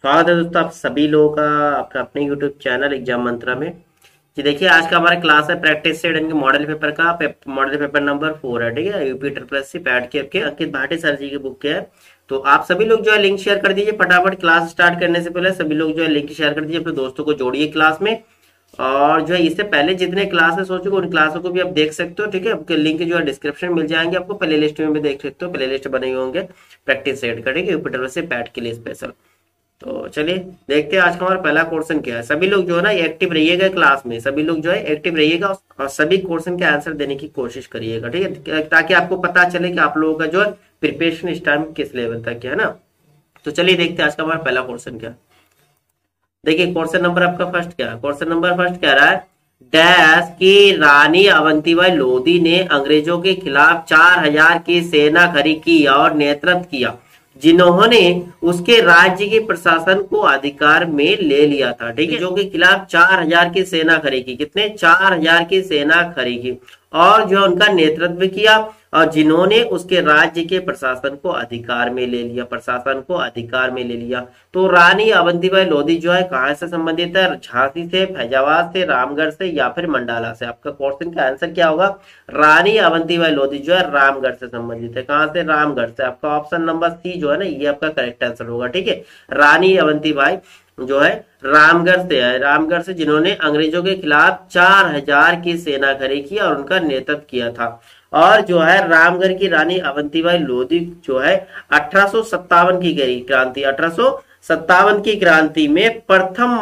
स्वागत है दोस्तों आप सभी लोगों का आपका अपने YouTube चैनल एग्जाम मंत्रा में। जी देखिए, आज का हमारा क्लास है प्रैक्टिस सेट इनके मॉडल पेपर का। मॉडल पेपर नंबर 4 है, ठीक है। यूपी ट्रिपल एससी पैट के आपके अंकित भाटी सर जी की बुक के है। तो आप सभी लोग जो है लिंक शेयर कर दीजिए फटाफट। क्लास स्टार्ट करने से पहले सभी लोग जो है लिंक शेयर कर दीजिए, अपने दोस्तों को जोड़िए क्लास में। और जो है इससे पहले जितने क्लासेस हो चुके उन क्लासों को भी आप देख सकते हो, ठीक है। आपके लिंक जो है डिस्क्रिप्शन मिल जाएंगे आपको, प्ले लिस्ट में भी देख सकते हो, प्ले लिस्ट बने हुए होंगे प्रैक्टिस सेट का, ठीक है, यूपी ट्रिपल एससी पैट के लिए स्पेशल। तो चलिए देखते हैं आज का हमारा पहला क्वेश्चन क्या है। सभी लोग जो है ना एक्टिव रहिएगा क्लास में, सभी लोग जो है एक्टिव रहिएगा और सभी क्वेश्चन के आंसर देने की कोशिश करिएगा, ठीक है, ताकि आपको पता चले कि आप लोगों का जो है प्रिपरेशन इस टाइम किस लेवल तक है ना। तो चलिए देखते हैं आज का हमारा पहला क्वेश्चन क्या है। देखिए क्वेश्चन नंबर आपका फर्स्ट क्या है। क्वेश्चन नंबर फर्स्ट कह रहा है, डैश की रानी अवंतीबाई लोधी ने अंग्रेजों के खिलाफ 4000 की सेना खड़ी की और नेतृत्व किया, जिन्होंने उसके राज्य के प्रशासन को अधिकार में ले लिया था, ठीक है। जो के खिलाफ 4000 की सेना खड़ी की, कितने 4000 की सेना खड़ी की और जो उनका नेतृत्व किया और जिन्होंने उसके राज्य के प्रशासन को अधिकार में ले लिया, प्रशासन को अधिकार में ले लिया। तो रानी अवंतीबाई लोधी जो है कहां से संबंधित है? झांसी से, फैजाबाद से, रामगढ़ से या फिर मंडाला से। आपका क्वेश्चन का आंसर क्या होगा? रानी अवंतीबाई लोधी जो है रामगढ़ से संबंधित है। कहां से? रामगढ़ से। आपका ऑप्शन नंबर सी जो है ना ये आपका करेक्ट आंसर होगा, ठीक है। रानी अवंतीबाई जो है रामगढ़ से है, रामगढ़ से, जिन्होंने अंग्रेजों के खिलाफ 4000 की सेना खड़ी की और उनका नेतृत्व किया था। और जो है रामगढ़ की रानी अवंतीबाई लोधी जो है 1857 की क्रांति, 1857 की क्रांति में प्रथम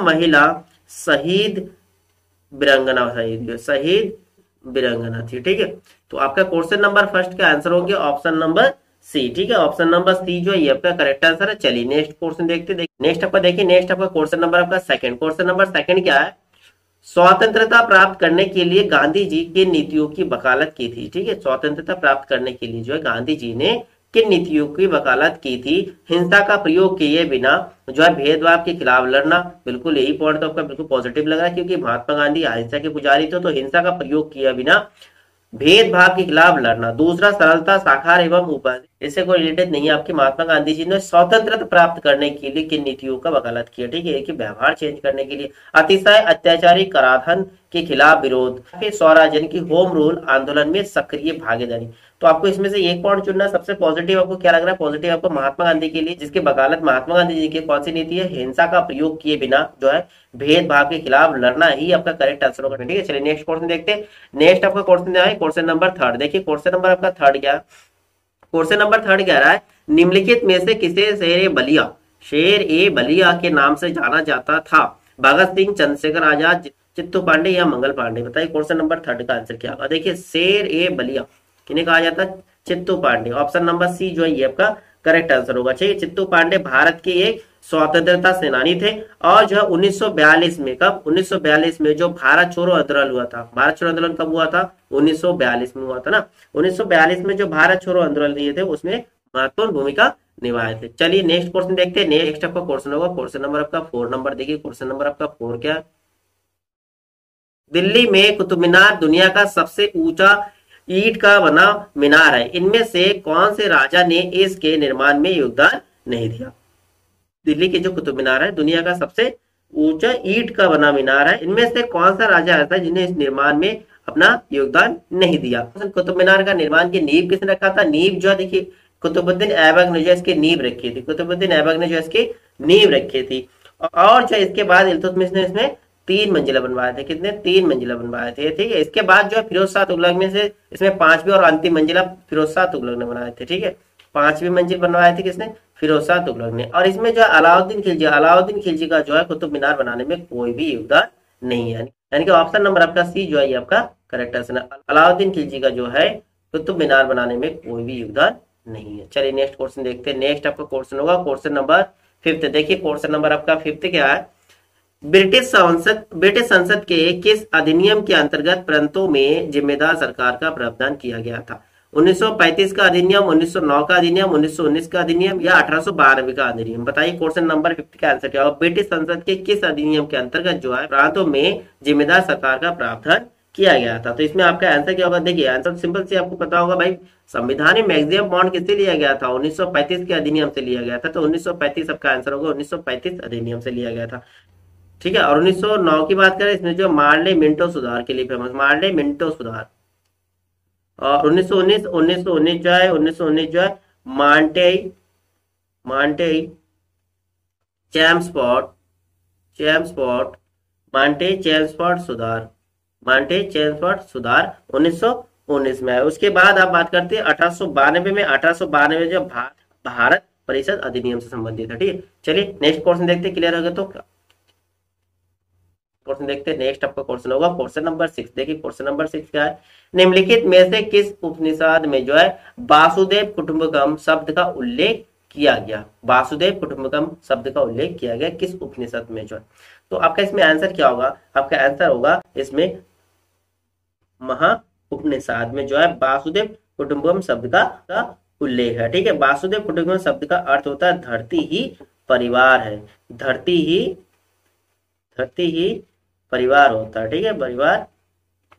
महिला शहीद वीरांगना, शहीद वीरांगना थी, ठीक है। तो आपका क्वेश्चन नंबर फर्स्ट का आंसर हो गया ऑप्शन नंबर सी, ठीक है। ऑप्शन नंबर सी जो है ये आपका करेक्ट आंसर है। चलिए नेक्स्ट क्वेश्चन देखते। नेक्स्ट आपका देखिए, नेक्स्ट आपका क्वेश्चन नंबर आपका सेकंड। क्वेश्चन नंबर सेकंड क्या है? स्वतंत्रता प्राप्त करने के लिए गांधी जी किन नीतियों की वकालत की थी, ठीक है। स्वतंत्रता प्राप्त करने के लिए जो है गांधी जी ने किन नीतियों की वकालत की थी? हिंसा का प्रयोग किए बिना, जो है भेदभाव के खिलाफ लड़ना, बिल्कुल यही पॉइंट तो आपका बिल्कुल पॉजिटिव लग रहा है, क्योंकि महात्मा गांधी अहिंसा के पुजारी थे। तो हिंसा का प्रयोग किए बिना भेदभाव के खिलाफ लड़ना। दूसरा सरलता, साकार एवं उपज, इससे कोई रिलेटेड नहीं है। आपके महात्मा गांधी जी ने स्वतंत्रता प्राप्त करने के लिए किन नीतियों का वकालत किया, ठीक है, कि व्यवहार चेंज करने के लिए। अतिशय अत्याचारी कराधान के खिलाफ विरोध, फिर स्वराज यानी कि होम रूल आंदोलन में सक्रिय भागीदारी। तो आपको इसमें से एक पॉइंट चुनना। सबसे पॉजिटिव आपको क्या लग रहा है? पॉजिटिव आपको महात्मा गांधी के लिए, जिसकी वकालत महात्मा गांधी जी की कौन सी नीति है? हिंसा का प्रयोग किए बिना जो है भेदभाव के खिलाफ लड़ना ही आपका करेक्ट आंसर होगा, ठीक है। चलिए नेक्स्ट क्वेश्चन देखते हैं। नेक्स्ट आपका क्वेश्चन है क्वेश्चन नंबर थर्ड। देखिए क्वेश्चन नंबर आपका थर्ड क्या? क्वेश्चन नंबर थर्ड कह रहा है, निम्नलिखित में से किसे शेर ए बलिया के नाम से जाना जाता था? भगत सिंह, चंद्रशेखर आजाद, चित्तू पांडे या मंगल पांडे। बताइए क्वेश्चन नंबर थर्ड का आंसर क्या होगा? देखिए शेर ए बलिया किन्हें कहा जाता है? Chittu Pandey. Option number C जो है ये आपका करेक्ट आंसर होगा, ठीक है। चित्तू पांडे भारत के एक स्वतंत्रता सेनानी थे और जो है 1942 में, कब? 1942 में जो भारत छोड़ो आंदोलन हुआ था। भारत छोड़ो आंदोलन कब हुआ था? 1942 में हुआ था ना। 1942 में जो भारत छोड़ो आंदोलन लिए थे उसमें महत्वपूर्ण भूमिका निभाए थे। चलिए नेक्स्ट क्वेश्चन देखते हैं। नेक्स्ट आपका क्वेश्चन होगा क्वेश्चन नंबर आपका 4 नंबर। देखिए क्वेश्चन नंबर आपका 4 क्या? दिल्ली में कुतुब मीनार दुनिया का सबसे ऊंचा ईंट का बना मीनार है। इनमें से कौन से राजा ने इसके निर्माण में योगदान नहीं दिया? दिल्ली के जो कुतुब मीनार है दुनिया का सबसे ऊंचा ईंट का बना मीनार है। इनमें से कौन सा राजा ऐसा है जिन्हें इस निर्माण में अपना योगदान नहीं दिया? कुतुब मीनार का निर्माण की नींव किसने रखा था? नींव जो है देखिए कुतुबुद्दीन ऐबक ने जो इसकी नींव रखी थी। कुतुबुद्दीन ऐबक ने जो इसकी नींव रखी थी। और जो इसके बाद इल्तुतमिश ने इसमें 3 मंजिला बनवाए थे। कितने? 3 मंजिला बनवाए थे, ठीक है। इसके बाद जो है फिरोज शाह तुगलक में से इसमें 5वीं और अंतिम मंजिला फिरोज शाह तुगलक ने बनाए थे, ठीक है। 5वीं मंजिल बनवाए थे किसने? फिरोज शाह तुगलक ने। और इसमें जो है अलाउद्दीन खिलजी का जो है कुतुब मीनार बनाने में कोई भी योगदान नहीं है, यानी कि ऑप्शन नंबर आपका सी जो है ये आपका करेक्ट आंसर है। अलाउद्दीन खिलजी का जो है कुतुब मीनार बनाने में कोई भी योगदान नहीं है। चलिए नेक्स्ट क्वेश्चन देखते हैं। नेक्स्ट आपका क्वेश्चन होगा क्वेश्चन नंबर 5। देखिए क्वेश्चन नंबर आपका 5 क्या है? ब्रिटिश संसद के किस अधिनियम के अंतर्गत प्रांतों में जिम्मेदार सरकार का प्रावधान किया गया था? 1935 का अधिनियम, 1909 का अधिनियम, 1919 का अधिनियम या 1892 का अधिनियम। बताइए क्वेश्चन नंबर 50 का आंसर क्या होगा? ब्रिटिश संसद के किस अधिनियम के अंतर्गत जो है प्रांतों में जिम्मेदार सरकार का प्रावधान किया गया था। तो इसमें आपका आंसर क्या होगा, देखिए आंसर सिंपल से आपको पता होगा भाई, संविधान में मैक्सिमम बाउंड किससे लिया गया था, 1935 के अधिनियम से लिया गया था। तो 1935 आपका आंसर होगा, 1935 अधिनियम से लिया गया था। ठीक है, और 1909 की बात करें, इसमें जो मार्ले मिंटो सुधार के लिए फेमस, मार्ले मिंटो सुधार। और 1919 जो है, 1919 जो है Monte Monte Chelmsford Chelmsford Monte Chelmsford सुधार, मांटे चैम्सफोर्ड सुधार 1919 में है। उसके बाद आप बात करते हैं 1892 में, 1892 जो भारत परिषद अधिनियम से संबंधित है। ठीक है, चलिए नेक्स्ट क्वेश्चन देखते हैं, क्लियर हो गया तो क्वेश्चन देखते हैं। नेक्स्ट आपका क्वेश्चन होगा क्वेश्चन नंबर 6। देखिए क्वेश्चन नंबर 6 क्या है, निम्नलिखित में से किस उपनिषद में जो है वासुदेव कुटुंबकम शब्द का उल्लेख किया गया, वासुदेव कुटुंबकम शब्द का उल्लेख किया गया किस उपनिषद में जो है। तो आपका इसमें आंसर क्या होगा, आपका आंसर होगा इसमें महा उपनिषद में जो है वासुदेव कुटुंबकम शब्द का उल्लेख है। ठीक है, वासुदेव कुटुंबकम शब्द का अर्थ होता है धरती ही परिवार है, धरती ही परिवार होता है। ठीक है, परिवार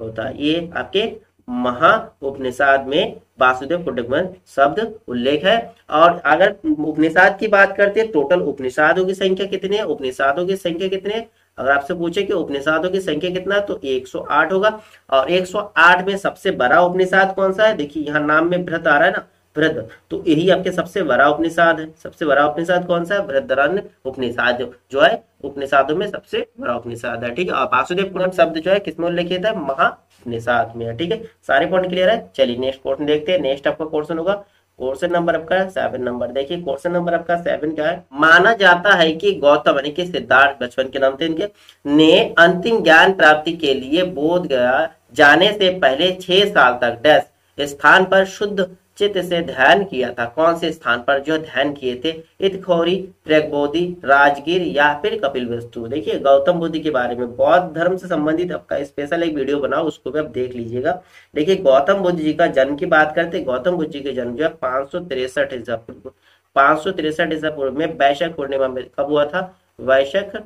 होता है, ये आपके महा उपनिषद में वासुदेव कुटुंबकम शब्द उल्लेख है। और अगर उपनिषद की बात करते हैं, टोटल उपनिषदों की संख्या कितनी है, उपनिषदों की संख्या कितनी है, अगर आपसे पूछे कि उपनिषदों की संख्या कितना, तो 108 होगा। और 108 में सबसे बड़ा उपनिषद कौन सा है, देखिए यहाँ नाम में बृहत आ रहा है ना, बृहद, तो यही आपके सबसे बड़ा उपनिषद है। सबसे बड़ा उपनिषद कौन सा है, बृहदारण्य उपनिषद जो है उपनिषदों में सबसे बड़ा उपनिषद है। ठीक है, और वासुदेव कुटुंबकम शब्द जो है किसमें उल्लेखित है, महा उपनिषद में है। ठीक है, सारे पॉइंट क्लियर है। चलिए नेक्स्ट क्वेश्चन देखते हैं। नेक्स्ट आपका क्वेश्चन होगा क्वेश्चन नंबर आपका 7 नंबर। देखिए क्वेश्चन नंबर आपका 7 क्या है, माना जाता है कि गौतम यानी कि सिद्धार्थ, बचपन के नाम थे इनके, ने अंतिम ज्ञान प्राप्ति के लिए बोध गया जाने से पहले 6 साल तक डैश स्थान पर शुद्ध चित्त से ध्यान किया था। कौन से स्थान पर जो ध्यान किए थे, इतखोरी, प्रगबोधि, राजगीर या फिर कपिलवस्तु। देखिए गौतम बुद्ध के बारे में बौद्ध धर्म से संबंधित आपका स्पेशल एक वीडियो बनाओ, उसको भी आप देख लीजिएगा। देखिए गौतम बुद्ध जी का जन्म की बात करते, गौतम बुद्ध जी के जन्म जो है 563 ईसा पूर्व में वैशाख पूर्णिमा में कब हुआ था, वैशाख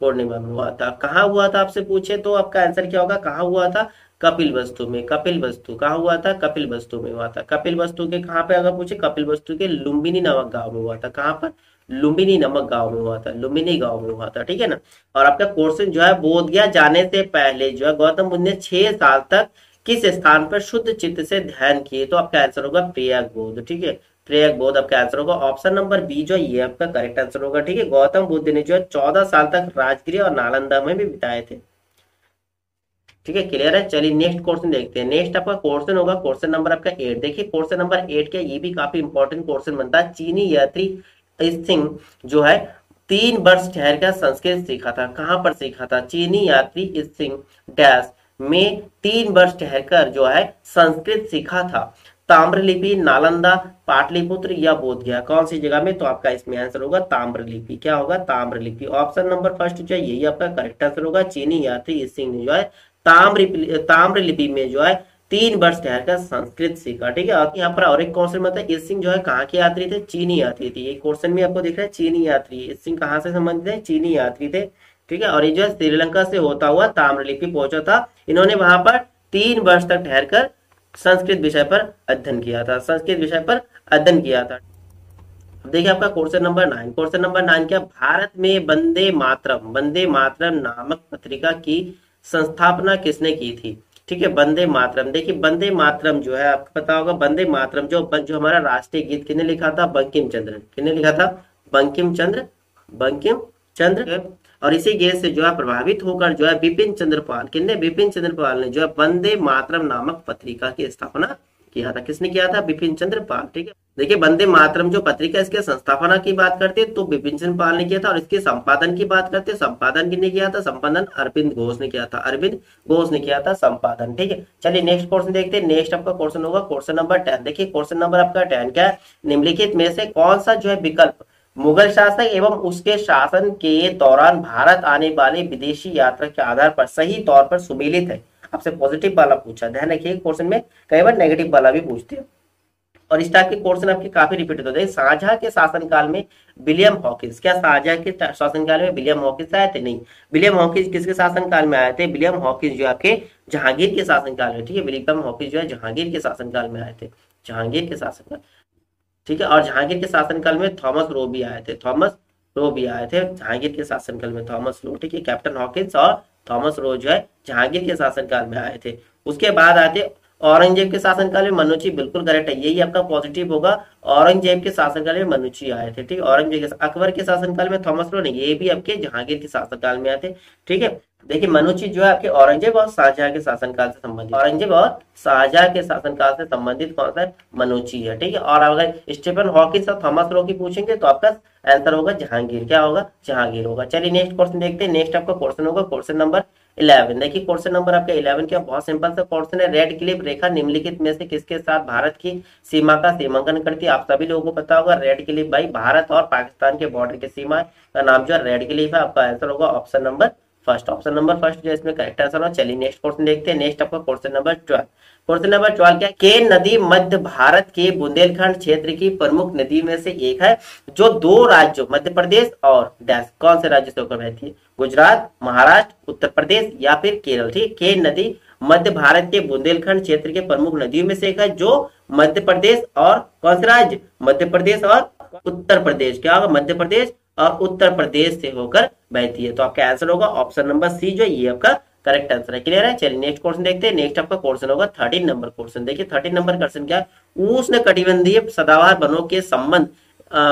पूर्णिमा में हुआ था। कहाँ हुआ था आपसे पूछे तो आपका आंसर क्या होगा, कहाँ हुआ था, कपिलवस्तु में। कपिलवस्तु कहाँ हुआ था, कपिलवस्तु में हुआ था। कपिलवस्तु के कहाँ पे अगर पूछे, कपिलवस्तु के लुम्बिनी नामक गांव में हुआ था। कहाँ पर, लुम्बिनी नामक गांव में हुआ था, लुम्बिनी गांव में हुआ था। ठीक है ना। और आपका क्वेश्चन जो है, बोधगया जाने से पहले जो है गौतम बुद्ध ने 6 साल तक किस स्थान पर शुद्ध चित्त से ध्यान किए, तो आपका आंसर होगा प्रयागबोध। ठीक है, प्रयागबोध आपका आंसर होगा। ऑप्शन नंबर बी जो है ये आपका करेक्ट आंसर होगा। ठीक है, गौतम बुद्ध ने जो है 14 साल तक राजगीर और नालंदा में भी बिताए थे। ठीक है, क्लियर है। चलिए नेक्स्ट क्वेश्चन देखते हैं। नेक्स्ट आपका क्वेश्चन होगा क्वेश्चन नंबर आपका 8। देखिए क्वेश्चन नंबर 8 क्या, ये भी काफी इंपॉर्टेंट क्वेश्चन बनता है। चीनी यात्री सिंह जो है 3 वर्ष ठहर कर संस्कृत सीखा था। कहाँ पर सीखा था, चीनी यात्री सिंह डैश में 3 वर्ष ठहरकर जो है संस्कृत सीखा था। ताम्रलिपि, नालंदा, पाटलिपुत्र या बोधगया, कौन सी जगह में, तो आपका इसमें आंसर होगा ताम्रलिपि। क्या होगा, ताम्रलिपि। ऑप्शन नंबर फर्स्ट जो है यही आपका करेक्ट आंसर होगा। चीनी यात्री सिंह ने जो है ताम्रलिपि में जो है 3 वर्ष ठहरकर संस्कृत सीखा। ठीक है, और यहाँ पर और एक क्वेश्चन मतलब इस सिंह जो है कहाँ के यात्री थे, चीनी यात्री थे। ये क्वेश्चन में आपको दिख रहा है चीनी यात्री, इस सिंह कहाँ से संबंधित है, चीनी यात्री थे। ठीक है, और ये जो है श्रीलंका से होता हुआ ताम्रलिपि पहुंचा था। इन्होंने वहां पर 3 वर्ष तक ठहरकर संस्कृत विषय पर अध्ययन किया था, संस्कृत विषय पर अध्ययन किया था। देखिए आपका क्वेश्चन नंबर 9। क्वेश्चन नंबर 9 क्या, भारत में वंदे मातरम नामक पत्रिका की संस्थापना किसने की थी। ठीक है, वंदे मातरम। देखिए वंदे मातरम जो है आपको पता होगा, वंदे मातरम जो हमारा राष्ट्रीय गीत किसने लिखा था, बंकिम चंद्र। किसने लिखा था, बंकिम चंद्र। और इसी गीत से जो है प्रभावित होकर जो है बिपिन चंद्र पाल ने जो है वंदे मातरम नामक पत्रिका की स्थापना किया था। किसने किया था, बिपिन चंद्र पाल। ठीक है, देखिए वंदे मातरम जो पत्रिका, इसके संस्थापना की बात करते हैं तो बिपिन चंद्र पाल ने किया था। और इसके संपादन की बात करते हैं, संपादन किसने किया था, संपादन अरविंद घोष ने किया था, संपादन। ठीक है, चलिए नेक्स्ट क्वेश्चन देखते हैं। नेक्स्ट आपका क्वेश्चन होगा क्वेश्चन नंबर 10। देखिए क्वेश्चन नंबर आपका 10 क्या है, निम्नलिखित में से कौन सा जो है विकल्प मुगल शासक एवं उसके शासन के दौरान भारत आने वाले विदेशी यात्रा के आधार पर सही तौर पर सुमेलित है। आपसे पॉजिटिव वाला पूछा, ध्यान रखिए क्वेश्चन में कई बार नेगेटिव वाला भी पूछते हैं, और इस टाइप के क्वेश्चन आपके काफी रिपीट होते हैं। शाहजहां के शासनकाल में विलियम हॉकिंस, क्या शाहजहां के शासनकाल में विलियम हॉकिंस आए थे, नहीं। विलियम हॉकिंस किसके शासनकाल में आए थे, विलियम हॉकिंस जो आपके जहांगीर के शासनकाल में, ठीक है। विलियम हॉकिंस जो है जहांगीर के शासनकाल में आए थे, जहांगीर के शासनकाल, ठीक है। और जहांगीर के शासनकाल में थॉमस रो भी आए थे, थॉमस रो भी आए थे जहांगीर के शासनकाल में, थॉमस रो, ठीक है। कैप्टन हॉकिंस और थॉमस रो जो है जहांगीर के शासनकाल में आए थे। उसके बाद आए थे औरंगजेब के शासनकाल में, मनोची बिल्कुल करेक्ट है, यही आपका पॉजिटिव होगा। औरंगजेब के शासनकाल में मनोची आए थे, ठीक है। औरंगजेब के, अकबर के शासनकाल में थॉमस रो नहीं, ये भी आपके जहांगीर के शासनकाल में आए थे, ठीक है। देखिए मनोची जो है आपके औरंगजेब और शाहजहां के शासनकाल से संबंधित, औरंगजेब और शाहजहां के शासनकाल से संबंधित कौन सा है, मनोची है, ठीक है। और अगर स्टीफन हॉकिंस और थॉमस रो की पूछेंगे तो आपका आंसर होगा जहांगीर, क्या होगा, जहांगीर होगा। चलिए नेक्स्ट क्वेश्चन देखते हैं। नेक्स्ट आपका क्वेश्चन होगा क्वेश्चन नंबर 11। देखिए क्वेश्चन नंबर आपका 11 क्या, बहुत सिंपल सा क्वेश्चन है। रेड क्लिफ रेखा निम्नलिखित में से किसके साथ भारत की सीमा का सीमांकन करती है। आप सभी लोगों को पता होगा रेड क्लिफ भाई भारत और पाकिस्तान के बॉर्डर की सीमा का नाम जो है रेड क्लिफ है। आपका आंसर होगा option number first, option number first जो इसमें करेक्ट आंसर होगा। चलिए नेक्स्ट क्वेश्चन देखते हैं। नेक्स्ट आपका क्वेश्चन नंबर 12। क्वेश्चन नंबर 12 क्या, केन नदी मध्य भारत के बुंदेलखंड क्षेत्र की प्रमुख नदी में से एक है जो दो राज्यों मध्य प्रदेश और डैश कौन से राज्य से होकर बहती है, गुजरात, महाराष्ट्र, उत्तर प्रदेश या फिर केरल, ठीक। केन नदी मध्य भारत के बुंदेलखंड क्षेत्र के प्रमुख नदियों में से एक है जो मध्य प्रदेश और कौन से राज्य, मध्य प्रदेश और उत्तर प्रदेश, क्या होगा, मध्य प्रदेश और उत्तर प्रदेश से होकर बहती है। तो आपका आंसर होगा ऑप्शन नंबर सी जो ये आपका करेक्ट आंसर है। क्लियर है। चलिए नेक्स्ट क्वेश्चन देखते हैं। नेक्स्ट आपका क्वेश्चन होगा 13 नंबर क्वेश्चन। देखिए 13 नंबर क्वेश्चन क्या, उष्ण कटिबंधीय सदाबहार वनों के संबंध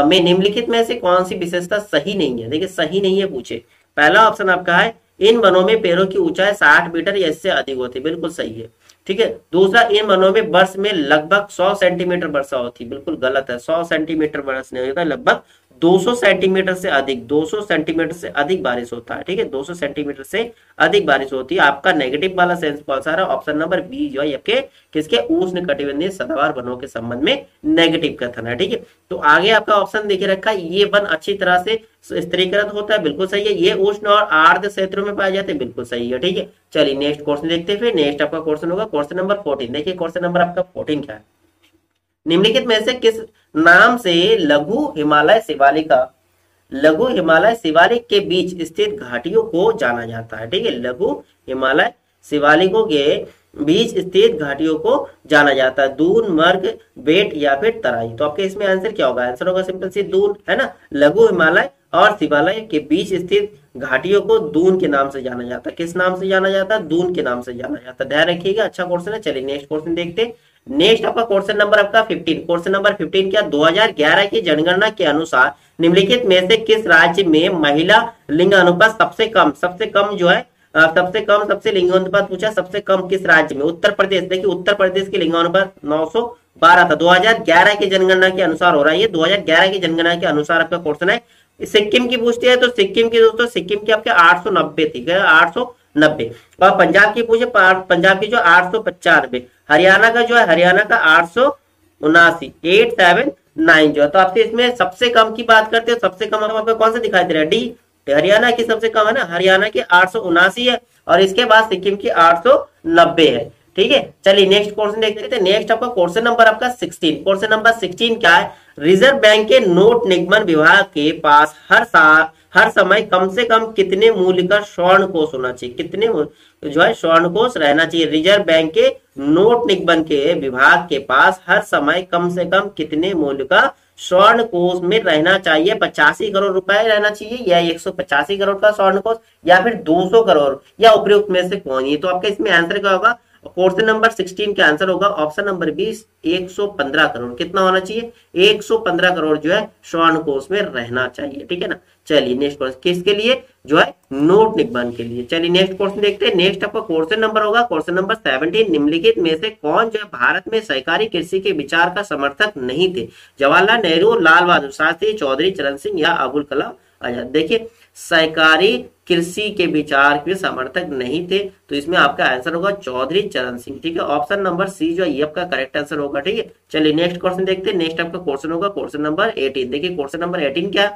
में निम्नलिखित में से कौन सी विशेषता सही नहीं है। देखिए सही नहीं है पूछे, पहला ऑप्शन आपका है इन वनों में पेड़ों की ऊंचाई 60 मीटर या इससे अधिक होती है, बिल्कुल सही है, ठीक है। दूसरा, इन वनों में वर्ष में लगभग 100 सेंटीमीटर वर्षा होती है, बिल्कुल गलत है। 100 सेंटीमीटर वर्षा नहीं होता, लगभग 200 सेंटीमीटर से अधिक, 200 सेंटीमीटर से अधिक बारिश होता है, ठीक है। 200 सेंटीमीटर से अधिक बारिश होती है। आपका नेगेटिव वाला सेंस कौन सा है, ऑप्शन नंबर बी जो है आपके किसके, उष्ण कटिबंधीय सदाबहार वनों के संबंध में नेगेटिव कथन है, ठीक है। तो आगे आपका ऑप्शन देखिए रखा है, ये वन अच्छी तरह से स्थिरीकृत होता है, बिल्कुल सही है। ये उष्ण और आर्द्र क्षेत्रों में पाए जाते हैं, बिल्कुल सही है, ठीक है। चलिए नेक्स्ट क्वेश्चन देखते हैं। फिर नेक्स्ट आपका क्वेश्चन होगा क्वेश्चन नंबर 14। देखिए क्वेश्चन नंबर आपका 14 क्या है, निम्नलिखित में से किस नाम से लघु हिमालय शिवालिका, लघु हिमालय शिवालिक के बीच स्थित घाटियों को जाना जाता है, ठीक है। लघु हिमालय शिवालिकों के बीच स्थित घाटियों को जाना जाता है, दून, मर्ग, बेट या फिर तराई। तो आपके इसमें आंसर क्या होगा, आंसर होगा सिंपल सी दून, है ना। लघु हिमालय और शिवालय के बीच स्थित घाटियों को दून के नाम से जाना जाता है। किस नाम से जाना जाता है, दून के नाम से जाना जाता है, ध्यान रखिएगा। अच्छा क्वेश्चन है। चलिए नेक्स्ट क्वेश्चन देखते हैं। नेक्स्ट आपका क्वेश्चन नंबर आपका 15। क्वेश्चन नंबर 15 क्या, 2011 की जनगणना के अनुसार निम्नलिखित में से किस राज्य में महिला लिंग अनुपात सबसे कम जो है सबसे लिंगानुपात पूछा, सबसे कम किस राज्य में, उत्तर प्रदेश। देखिए उत्तर प्रदेश की लिंगानुपात 912 था, 2011 की जनगणना के अनुसार हो रहा है ये, 2011 की जनगणना के अनुसार आपका क्वेश्चन है। सिक्किम की पूछती है तो सिक्किम की दोस्तों, सिक्किम की आपके 890 थी, 890। और पंजाब की पूछे, पंजाब की जो 895। हरियाणा का जो है, हरियाणा का 879, 879 जो है। तो आपसे इसमें सबसे कम की बात करते हो, सबसे कम आपको कौन सा दिखाई दे रहा है, डी, हरियाणा की सबसे कम है ना, हरियाणा की 879 है और इसके बाद सिक्किम की 890 है, ठीक है। चलिए नेक्स्ट क्वेश्चन देखते हैं। नेक्स्ट आपका क्वेश्चन नंबर आपका 16। क्वेश्चन नंबर 16 क्या है, रिजर्व बैंक के नोट निगमन विभाग के पास हर समय कम से कम कितने मूल्य का स्वर्ण कोष होना चाहिए, कितने जो है स्वर्ण कोष रहना चाहिए। रिजर्व बैंक के नोट निगमन के विभाग के पास हर समय कम से कम कितने मूल्य का स्वर्ण कोष में रहना चाहिए, 85 करोड़ रुपए रहना चाहिए या 185 करोड़ का स्वर्ण कोष या फिर 200 करोड़ या उपयुक्त में से कौन है। तो आपका इसमें आंसर क्या होगा, क्वेश्चन नंबर 16 का आंसर होगा ऑप्शन नंबर 20, 115 करोड़। कितना होना चाहिए, 115 करोड़ जो है स्वर्ण कोष में रहना चाहिए, ठीक है ना। चलिए नेक्स्ट क्वेश्चन किसके लिए, जो है नोट निगमन के लिए। चलिए नेक्स्ट क्वेश्चन देखते हैं। नेक्स्ट आपका क्वेश्चन नंबर होगा क्वेश्चन नंबर 17। निम्नलिखित में से कौन जो है भारत में सहकारी कृषि के विचार का समर्थक नहीं थे, जवाहरलाल नेहरू, लाल बहादुर शास्त्री, चौधरी चरण सिंह या अबुल कलाम आजाद। देखिए सहकारी कृषि के विचार के समर्थक नहीं थे, तो इसमें आपका आंसर होगा चौधरी चरण सिंह, ठीक है। ऑप्शन नंबर सी जो है ये आपका करेक्ट आंसर होगा, ठीक है। चलिए नेक्स्ट क्वेश्चन देखते हैं। नेक्स्ट आपका क्वेश्चन होगा क्वेश्चन नंबर 18। देखिए क्वेश्चन नंबर 18 क्या,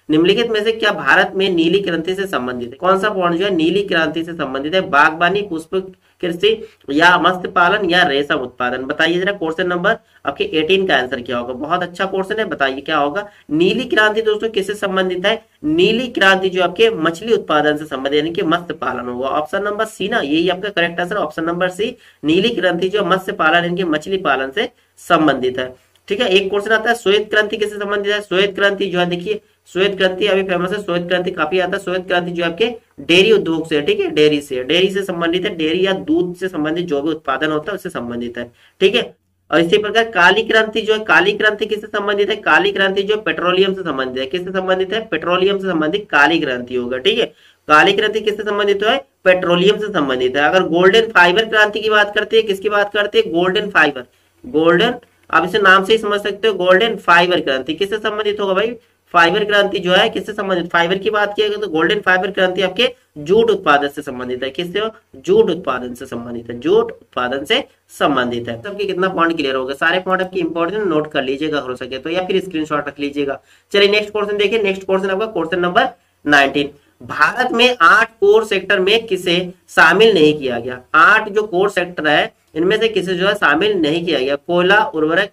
निम्नलिखित में से क्या भारत में नीली क्रांति से संबंधित है? कौन सा पॉइंट जो है नीली क्रांति से संबंधित है? बागवानी, पुष्प कृषि या मत्स्य पालन या रेशम उत्पादन? बताइए जरा क्वेश्चन नंबर आपके 18 का आंसर क्या होगा? बहुत अच्छा क्वेश्चन है, बताइए क्या होगा। नीली क्रांति दोस्तों किससे संबंधित है? नीली क्रांति जो आपके मछली उत्पादन से संबंधित यानी कि मत्स्य पालन होगा। ऑप्शन नंबर सी ना, यही आपका correct answer, option number C. नीली क्रांति जो मत्स्य पालन यानी कि मछली पालन से संबंधित है। ठीक है, एक क्वेश्चन आता है श्वेत क्रांति किससे संबंधित है? श्वेत क्रांति जो है देखिए, श्वेत क्रांति अभी फेमस है, श्वेत क्रांति काफी आता है। श्वेत क्रांति जो आपके डेयरी उद्योग से, ठीक है, डेयरी से संबंधित है। डेयरी या दूध से संबंधित जो भी उत्पादन होता है उससे संबंधित है। ठीक है, और इसी प्रकार काली क्रांति जो है, काली क्रांति किससे संबंधित है? काली क्रांति जो पेट्रोलियम से संबंधित है। किससे संबंधित है? पेट्रोलियम से संबंधित काली क्रांति होगा। ठीक है, काली क्रांति किससे संबंधित है? पेट्रोलियम से संबंधित है। अगर गोल्डन फाइबर क्रांति की बात करते हैं, किसकी बात करते हैं? गोल्डन फाइबर, गोल्डन, आप इसे नाम से ही समझ सकते हो, गोल्डन फाइबर क्रांति किससे संबंधित होगा भाई? फाइबर क्रांति जो है किससे संबंधित? फाइबर की बात किया तो गोल्डन फाइबर क्रांति आपके जूट उत्पादन से संबंधित है। किससे? जूट उत्पादन से संबंधित है, जूट उत्पादन से संबंधित है। सबके कितना पॉइंट क्लियर हो गया? सारे पॉइंट आपके इंपॉर्टेंट नोट कर लीजिएगा हो सके तो, या फिर स्क्रीनशॉट रख लीजिएगा। चलिए नेक्स्ट क्वेश्चन देखिए। नेक्स्ट क्वेश्चन आपका क्वेश्चन नंबर 19। भारत में 8 कोर सेक्टर में किसे शामिल नहीं किया गया? 8 जो कोर सेक्टर है इनमें से किसे जो है शामिल नहीं किया गया? कोयला, उर्वरक,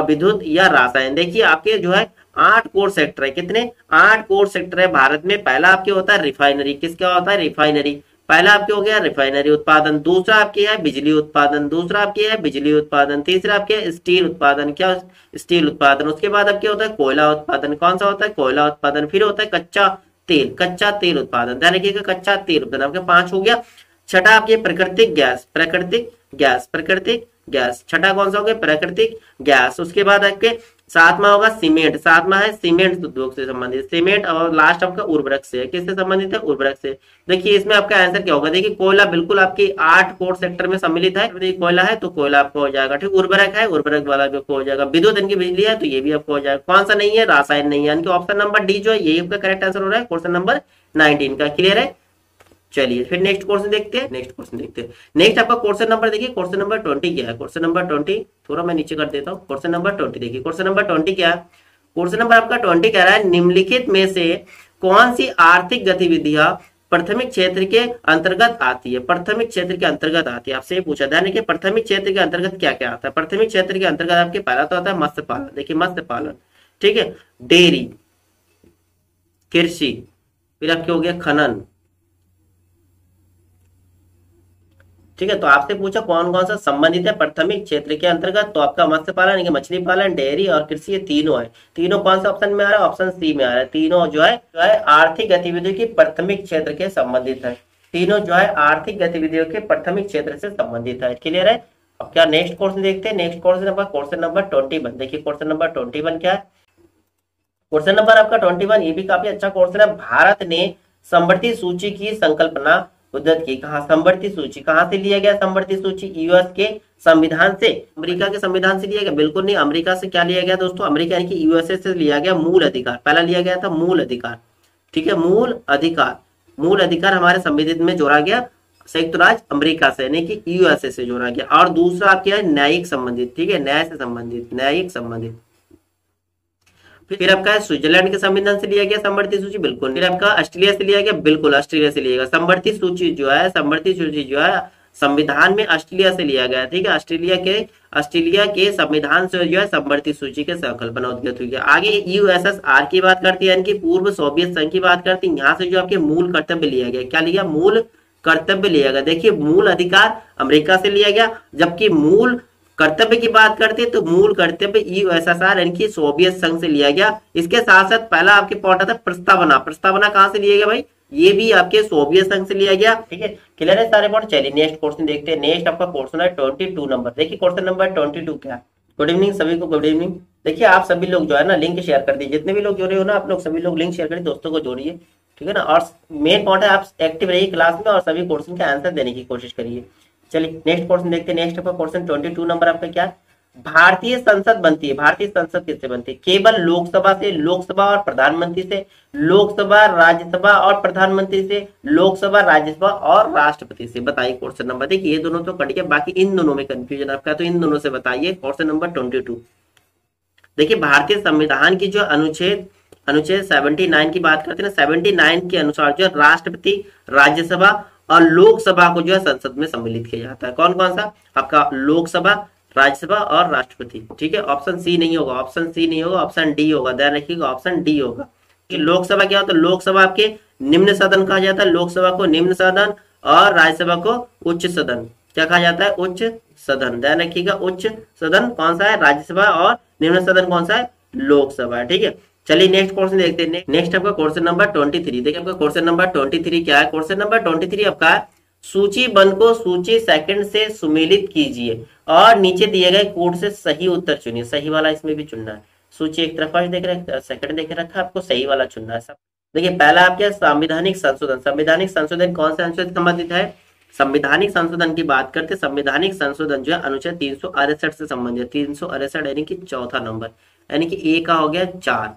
विद्युत या रासायन? देखिए आपके जो है 8 कोर सेक्टर है। कितने? 8 कोर सेक्टर है भारत में। पहला आपके होता है रिफाइनरी। किसका होता है? रिफाइनरी। पहला आपके हो गया रिफाइनरी उत्पादन। दूसरा आपके है बिजली उत्पादन। दूसरा आपके है बिजली उत्पादन। तीसरा आपके स्टील उत्पादन। क्या? स्टील उत्पादन। उसके बाद आपके होता है कोयला उत्पादन। कौन सा होता है? कोयला उत्पादन। फिर होता है कच्चा तेल, कच्चा तेल उत्पादन। ध्यान रखिएगा, कच्चा तेल उत्पादन आपके 5 हो गया। छठा आपके प्राकृतिक गैस, प्राकृतिक गैस, प्राकृतिक गैस। छठा कौन सा हो गया? प्राकृतिक गैस। उसके बाद आपके 7वां होगा सीमेंट। 7वां है सीमेंट उद्योग से संबंधित, सीमेंट। और लास्ट आपका उर्वरक से है। किससे संबंधित है? उर्वरक से। देखिए इसमें आपका आंसर क्या होगा? देखिए कोयला बिल्कुल आपकी 8 कोर सेक्टर में सम्मिलित है। देखिए कोयला है तो कोयला आपको हो जाएगा। ठीक, उर्वरक है, उर्वरक वाला भी आपको हो जाएगा। विद्युत इनकी बिजली है तो ये भी आपको हो जाएगा। कौन सा नहीं है? रासायन नहीं है। यानी कि ऑप्शन नंबर डी जो है यही आपका करेक्ट आंसर हो रहा है क्वेश्चन नंबर 19 का। क्लियर है? चलिए फिर नेक्स्ट क्वेश्चन देखते हैं। नेक्स्ट आपका क्वेश्चन नंबर देखिए, क्वेश्चन नंबर 20 क्या है? क्वेश्चन नंबर 20 थोड़ा मैं नीचे कर देता हूँ। क्वेश्चन नंबर 20 देखिए, क्वेश्चन नंबर 20 क्या है? क्वेश्चन नंबर आपका 20 कह रहा है निम्नलिखित में से कौन सी आर्थिक गतिविधियां प्राथमिक क्षेत्र के अंतर्गत आती है? प्राथमिक क्षेत्र के अंतर्गत आती है, आपसे पूछा। ध्यान रखिए प्राथमिक क्षेत्र के अंतर्गत क्या क्या आता है? प्राथमिक क्षेत्र के अंतर्गत आपके पहला तो आता है मत्स्य पालन। देखिए मत्स्य पालन, ठीक है, डेयरी, कृषि, फिर आपके हो गया खनन। ठीक है, तो आपसे पूछा कौन कौन सा संबंधित है प्राथमिक क्षेत्र के अंतर्गत, तो आपका मत्स्य पालन, मछली पालन, डेयरी और कृषि, ये तीनों है। तीनों कौन सा ऑप्शन में आ रहा है? ऑप्शन सी में आ रहा है। तीनों जो है आर्थिक गतिविधियों की प्राथमिक क्षेत्र के संबंधित है। तीनों जो है आर्थिक गतिविधियों के प्राथमिक क्षेत्र से संबंधित है। क्लियर है? अब क्या नेक्स्ट क्वेश्चन देखते हैं। नेक्स्ट क्वेश्चन आपका क्वेश्चन नंबर 21। देखिए क्वेश्चन नंबर 21 क्या है? क्वेश्चन नंबर आपका 21 ये भी काफी अच्छा क्वेश्चन है। भारत ने समवर्ती सूची की संकल्पना उद्धत की। कहा समवर्ती सूची कहां से लिया गया? समवर्ती सूची यूएस के संविधान से, अमेरिका के संविधान से लिया गया? बिल्कुल नहीं। अमेरिका से क्या लिया गया दोस्तों? अमेरिका यानी कि यूएसए से लिया गया मूल अधिकार। पहला लिया गया था मूल अधिकार। ठीक है, मूल अधिकार। मूल अधिकार हमारे संविधान में जोड़ा गया संयुक्त राज्य अमेरिका से यानी कि यूएसए से जोड़ा गया। और दूसरा आपके न्यायिक संबंधित, ठीक है, न्याय से संबंधित, न्यायिक संबंधित। फिर आपका स्विट्जरलैंड के संविधान से लिया गया समवर्ती सूची, बिल्कुल। फिर आपका ऑस्ट्रेलिया से लिया गया, बिल्कुल ऑस्ट्रेलिया से लिया गया। समवर्ती सूची जो है, समवर्ती सूची जो है संविधान में ऑस्ट्रेलिया से लिया गया। ठीक है, ऑस्ट्रेलिया के संविधान से जो है समवर्ती सूची के संकल्पना उद्गत हुई है। आगे यूएसएसआर की बात करती है, इनकी पूर्व सोवियत संघ की बात करती है। यहाँ से जो आपके मूल कर्तव्य लिया गया, क्या लिया? मूल कर्तव्य लिया गया। देखिए मूल अधिकार अमेरिका से लिया गया, जबकि मूल कर्तव्य की बात करते हैं तो मूल कर्तव्य यूएसएसआर यानी कि सोवियत संघ से लिया गया। इसके साथ साथ पहला आपके पॉइंट आता है प्रस्तावना। प्रस्तावना कहां से लिया गया भाई? ये भी आपके सोवियत संघ से लिया गया। ठीक है, क्लियर है सारे पॉइंट? चलिए नेक्स्ट क्वेश्चन देखते हैं। नेक्स्ट आपका क्वेश्चन है 22 नंबर। देखिए क्वेश्चन नंबर 22 क्या है? गुड इवनिंग सभी को, गुड इवनिंग। देखिए आप सभी लोग जो है ना लिंक शेयर कर दीजिए, जितने भी लोग जुड़े हो ना आप लोग सभी लोग लिंक शेयर करिए, दोस्तों को जोड़िए, ठीक है ना। और मेन पॉइंट है आप एक्टिव रहिए क्लास में और सभी क्वेश्चन के आंसर देने की कोशिश करिए। चलिए नेक्स्ट क्वेश्चन देखते हैं। नेक्स्ट आपका क्वेश्चन 22 नंबर आपका क्या है? भारतीय संसद बनती है, भारतीय संसद किससे बनती है? केवल लोकसभा से, लोकसभा और प्रधानमंत्री से, लोकसभा राज्यसभा और प्रधानमंत्री से, लोकसभा राज्यसभा और राष्ट्रपति से। बताइए क्वेश्चन नंबर। देखिए ये दोनों तो कट गया, बाकी इन दोनों में कंफ्यूजन आपका, तो इन दोनों से बताइए। क्वेश्चन नंबर 22 देखिए भारतीय संविधान की जो अनुच्छेद अनुच्छेद 79 की बात करते हैं ना, 79 के अनुसार जो है राष्ट्रपति, राज्यसभा और लोकसभा को जो है संसद में सम्मिलित किया जाता है। कौन कौन सा? आपका लोकसभा, राज्यसभा और राष्ट्रपति। ठीक है, ऑप्शन सी नहीं होगा, ऑप्शन सी नहीं होगा, ऑप्शन डी होगा, ध्यान रखिएगा, ऑप्शन डी होगा। लोकसभा क्या होता है? लोकसभा आपके निम्न सदन कहा जाता है, लोकसभा को निम्न सदन और राज्यसभा को उच्च सदन। क्या कहा जाता है? उच्च सदन। ध्यान रखिएगा, उच्च सदन कौन सा है? राज्यसभा, और निम्न सदन कौन सा है? लोकसभा। ठीक है, चलिए नेक्स्ट क्वेश्चन देखते हैं। नेक्स्ट आपका क्वेश्चन नंबर 23। देखिए आपका क्वेश्चन नंबर 23 क्या है? क्वेश्चन नंबर 23 आपका है, सूची बंद को सूची सेकंड से सुमेलित कीजिए और नीचे दिए गए कोड से सही उत्तर चुनिए। सही वाला इसमें भी चुनना है। सूची एक तरफ फर्स्ट देख रहे, सेकंड देख रखा है, आपको सही वाला चुनना है सब। देखिए पहला आपके संवैधानिक संशोधन। संवैधानिक संशोधन कौन से अनुच्छेद संबंधित है? संवैधानिक संशोधन की बात करते, संवैधानिक संशोधन जो है अनुच्छेद 368 से संबंधित। 368 यानी कि चौथा नंबर, यानी कि ए का हो गया 4।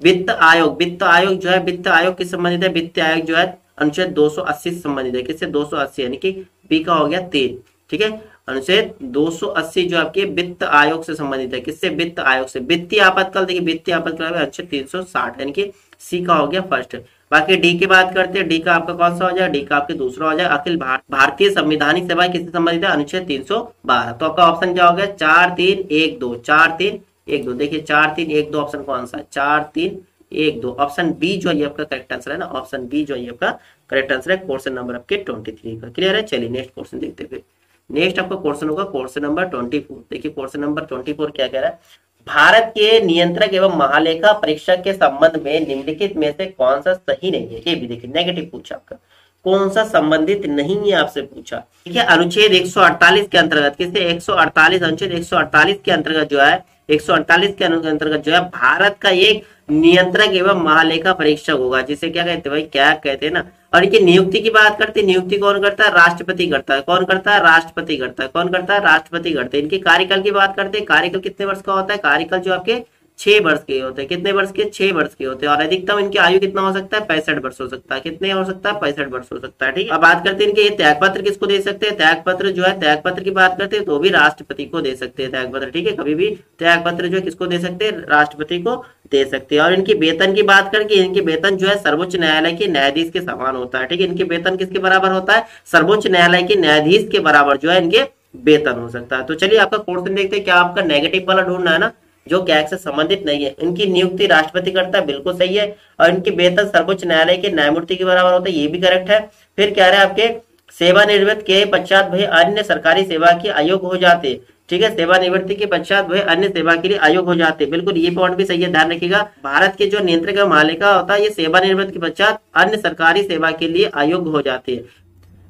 वित्त आयोग, वित्त आयोग जो है, वित्त आयोग किस संबंधित है? वित्त आयोग जो है अनुच्छेद 280 से संबंधित है। किससे? 280, यानी कि बी का हो गया 3। ठीक है, अनुच्छेद 280 जो आपके वित्त आयोग से संबंधित है। किससे? वित्त आयोग से। वित्तीय आपातकाल, देखिए वित्तीय आपातकाल अनुच्छेद 360, यानी कि सी का हो गया फर्स्ट। बाकी डी की बात करते हैं, डी का आपका कौन सा हो जाएगा? डी का आपके दूसरा हो जाएगा। अखिल भारतीय संवैधानिक सभा किससे संबंधित है? अनुच्छेद 312। तो आपका ऑप्शन क्या हो गया? 4 3 1 2, 4 3 1 2। देखिए 4 3 1 2 ऑप्शन कौन सा है? 4 3 1 2, ऑप्शन बी जो है आपका करेक्ट आंसर है ना, ऑप्शन बी जो है आपका करेक्ट आंसर है क्वेश्चन नंबर आपके 23 का। क्लियर है? चलिए नेक्स्ट क्वेश्चन देखते हैं। नेक्स्ट आपका क्वेश्चन होगा क्वेश्चन नंबर 24। देखिए क्वेश्चन नंबर 24 क्या कह रहा है? भारत के नियंत्रक एवं महालेखा परीक्षक के संबंध में निम्नलिखित में से कौन सा सही नहीं है? ये भी देखिए नेगेटिव पूछा आपका, कौन सा संबंधित नहीं है आपसे पूछा। ठीक है, अनुच्छेद 148 के अंतर्गत, किससे? 148, अनुच्छेद 148 के अंतर्गत जो है, 148 के अंतर्गत जो है भारत का एक नियंत्रक एवं महालेखा परीक्षक होगा, जिसे क्या कहते हैं भाई? क्या कहते हैं ना। और इनकी नियुक्ति की बात करते हैं, नियुक्ति कौन करता है? राष्ट्रपति करता है। कौन करता है? राष्ट्रपति करता है। कौन करता है? राष्ट्रपति करते हैं। इनके कार्यकाल की बात करते हैं, कार्यकाल कितने वर्ष का होता है? कार्यकाल जो आपके 6 वर्ष के होते हैं। कितने वर्ष के? 6 वर्ष के होते हैं। और अधिकतम इनकी आयु कितना हो सकता है? 65 वर्ष हो सकता है। कितने हो सकता है? 65 वर्ष हो सकता है। ठीक है, अब बात करते हैं इनके ये त्यागपत्र किसको दे सकते हैं? त्यागपत्र जो है, त्यागपत्र की बात करते हैं तो भी राष्ट्रपति को दे सकते हैं त्यागपत्र। ठीक है, कभी भी त्यागपत्र जो है किसको दे सकते हैं? राष्ट्रपति को दे सकते हैं। और इनकी वेतन की बात करके, इनके वेतन जो है सर्वोच्च न्यायालय के न्यायाधीश के समान होता है। ठीक है, इनके वेतन किसके बराबर होता है? सर्वोच्च न्यायालय के न्यायाधीश के बराबर जो है इनके वेतन हो सकता है। तो चलिए आपका क्वेश्चन देखते हैं, क्या आपका नेगेटिव वाला ढूंढना है ना, जो कैग से संबंधित नहीं है। इनकी नियुक्ति राष्ट्रपति करता है, बिल्कुल सही है। और इनकी वेतन सर्वोच्च न्यायालय के न्यायमूर्ति के बराबर होता है, ये भी करेक्ट है। फिर कह रहे हैं आपके सेवानिवृत्त के पश्चात वह अन्य सरकारी सेवा के अयोग्य हो जाते। ठीक है, सेवानिवृत्ति के पश्चात वह अन्य सेवा के लिए अयोग्य हो जाते। बिल्कुल ये पॉइंट भी सही है, ध्यान रखिएगा। भारत के जो नियंत्रक एवं महालेखा होता है, ये सेवानिवृत्त के पश्चात अन्य सरकारी सेवा के लिए अयोग्य हो जाते हैं।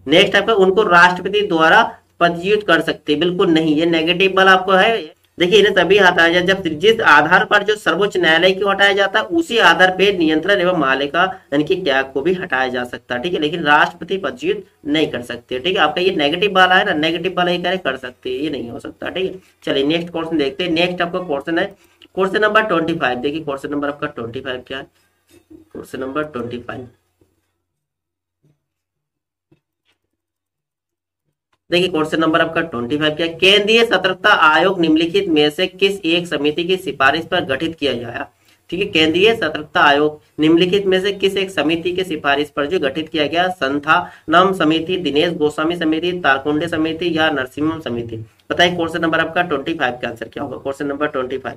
नेक्स्ट आपका, उनको राष्ट्रपति द्वारा पदच्युत कर सकते, बिल्कुल नहीं, ये नेगेटिव वाला आपको है। देखिए इन्हें तभी हटाया जाए जब जिस आधार पर जो सर्वोच्च न्यायालय को हटाया जाता है, उसी आधार पर नियंत्रण एवं महालेखा यानी कि त्याग को भी हटाया जा सकता है। ठीक है, लेकिन राष्ट्रपति पदच्युत नहीं कर सकते। ठीक है, आपका ये नेगेटिव वाला है ना, नेगेटिव वाला ये कर सकते हैं, ये नहीं हो सकता। ठीक है, चलिए नेक्स्ट क्वेश्चन देखते हैं। नेक्स्ट आपका क्वेश्चन है क्वेश्चन नंबर 25। देखिए क्वेश्चन नंबर आपका 25 क्या है? क्वेश्चन नंबर 25 देखिए, क्वेश्चन नंबर आपका 25 क्या? केंद्रीय सतर्कता आयोग निम्नलिखित में से किस एक समिति की सिफारिश पर गठित किया गया? ठीक है, केंद्रीय सतर्कता आयोग निम्नलिखित में से किस एक समिति की सिफारिश पर जो गठित किया गया? संथानम समिति, दिनेश गोस्वामी समिति, तारकुंडे समिति या नरसिम्हम समिति? बताइए क्वेश्चन नंबर आपका 25 का आंसर क्या होगा? क्वेश्चन नंबर 25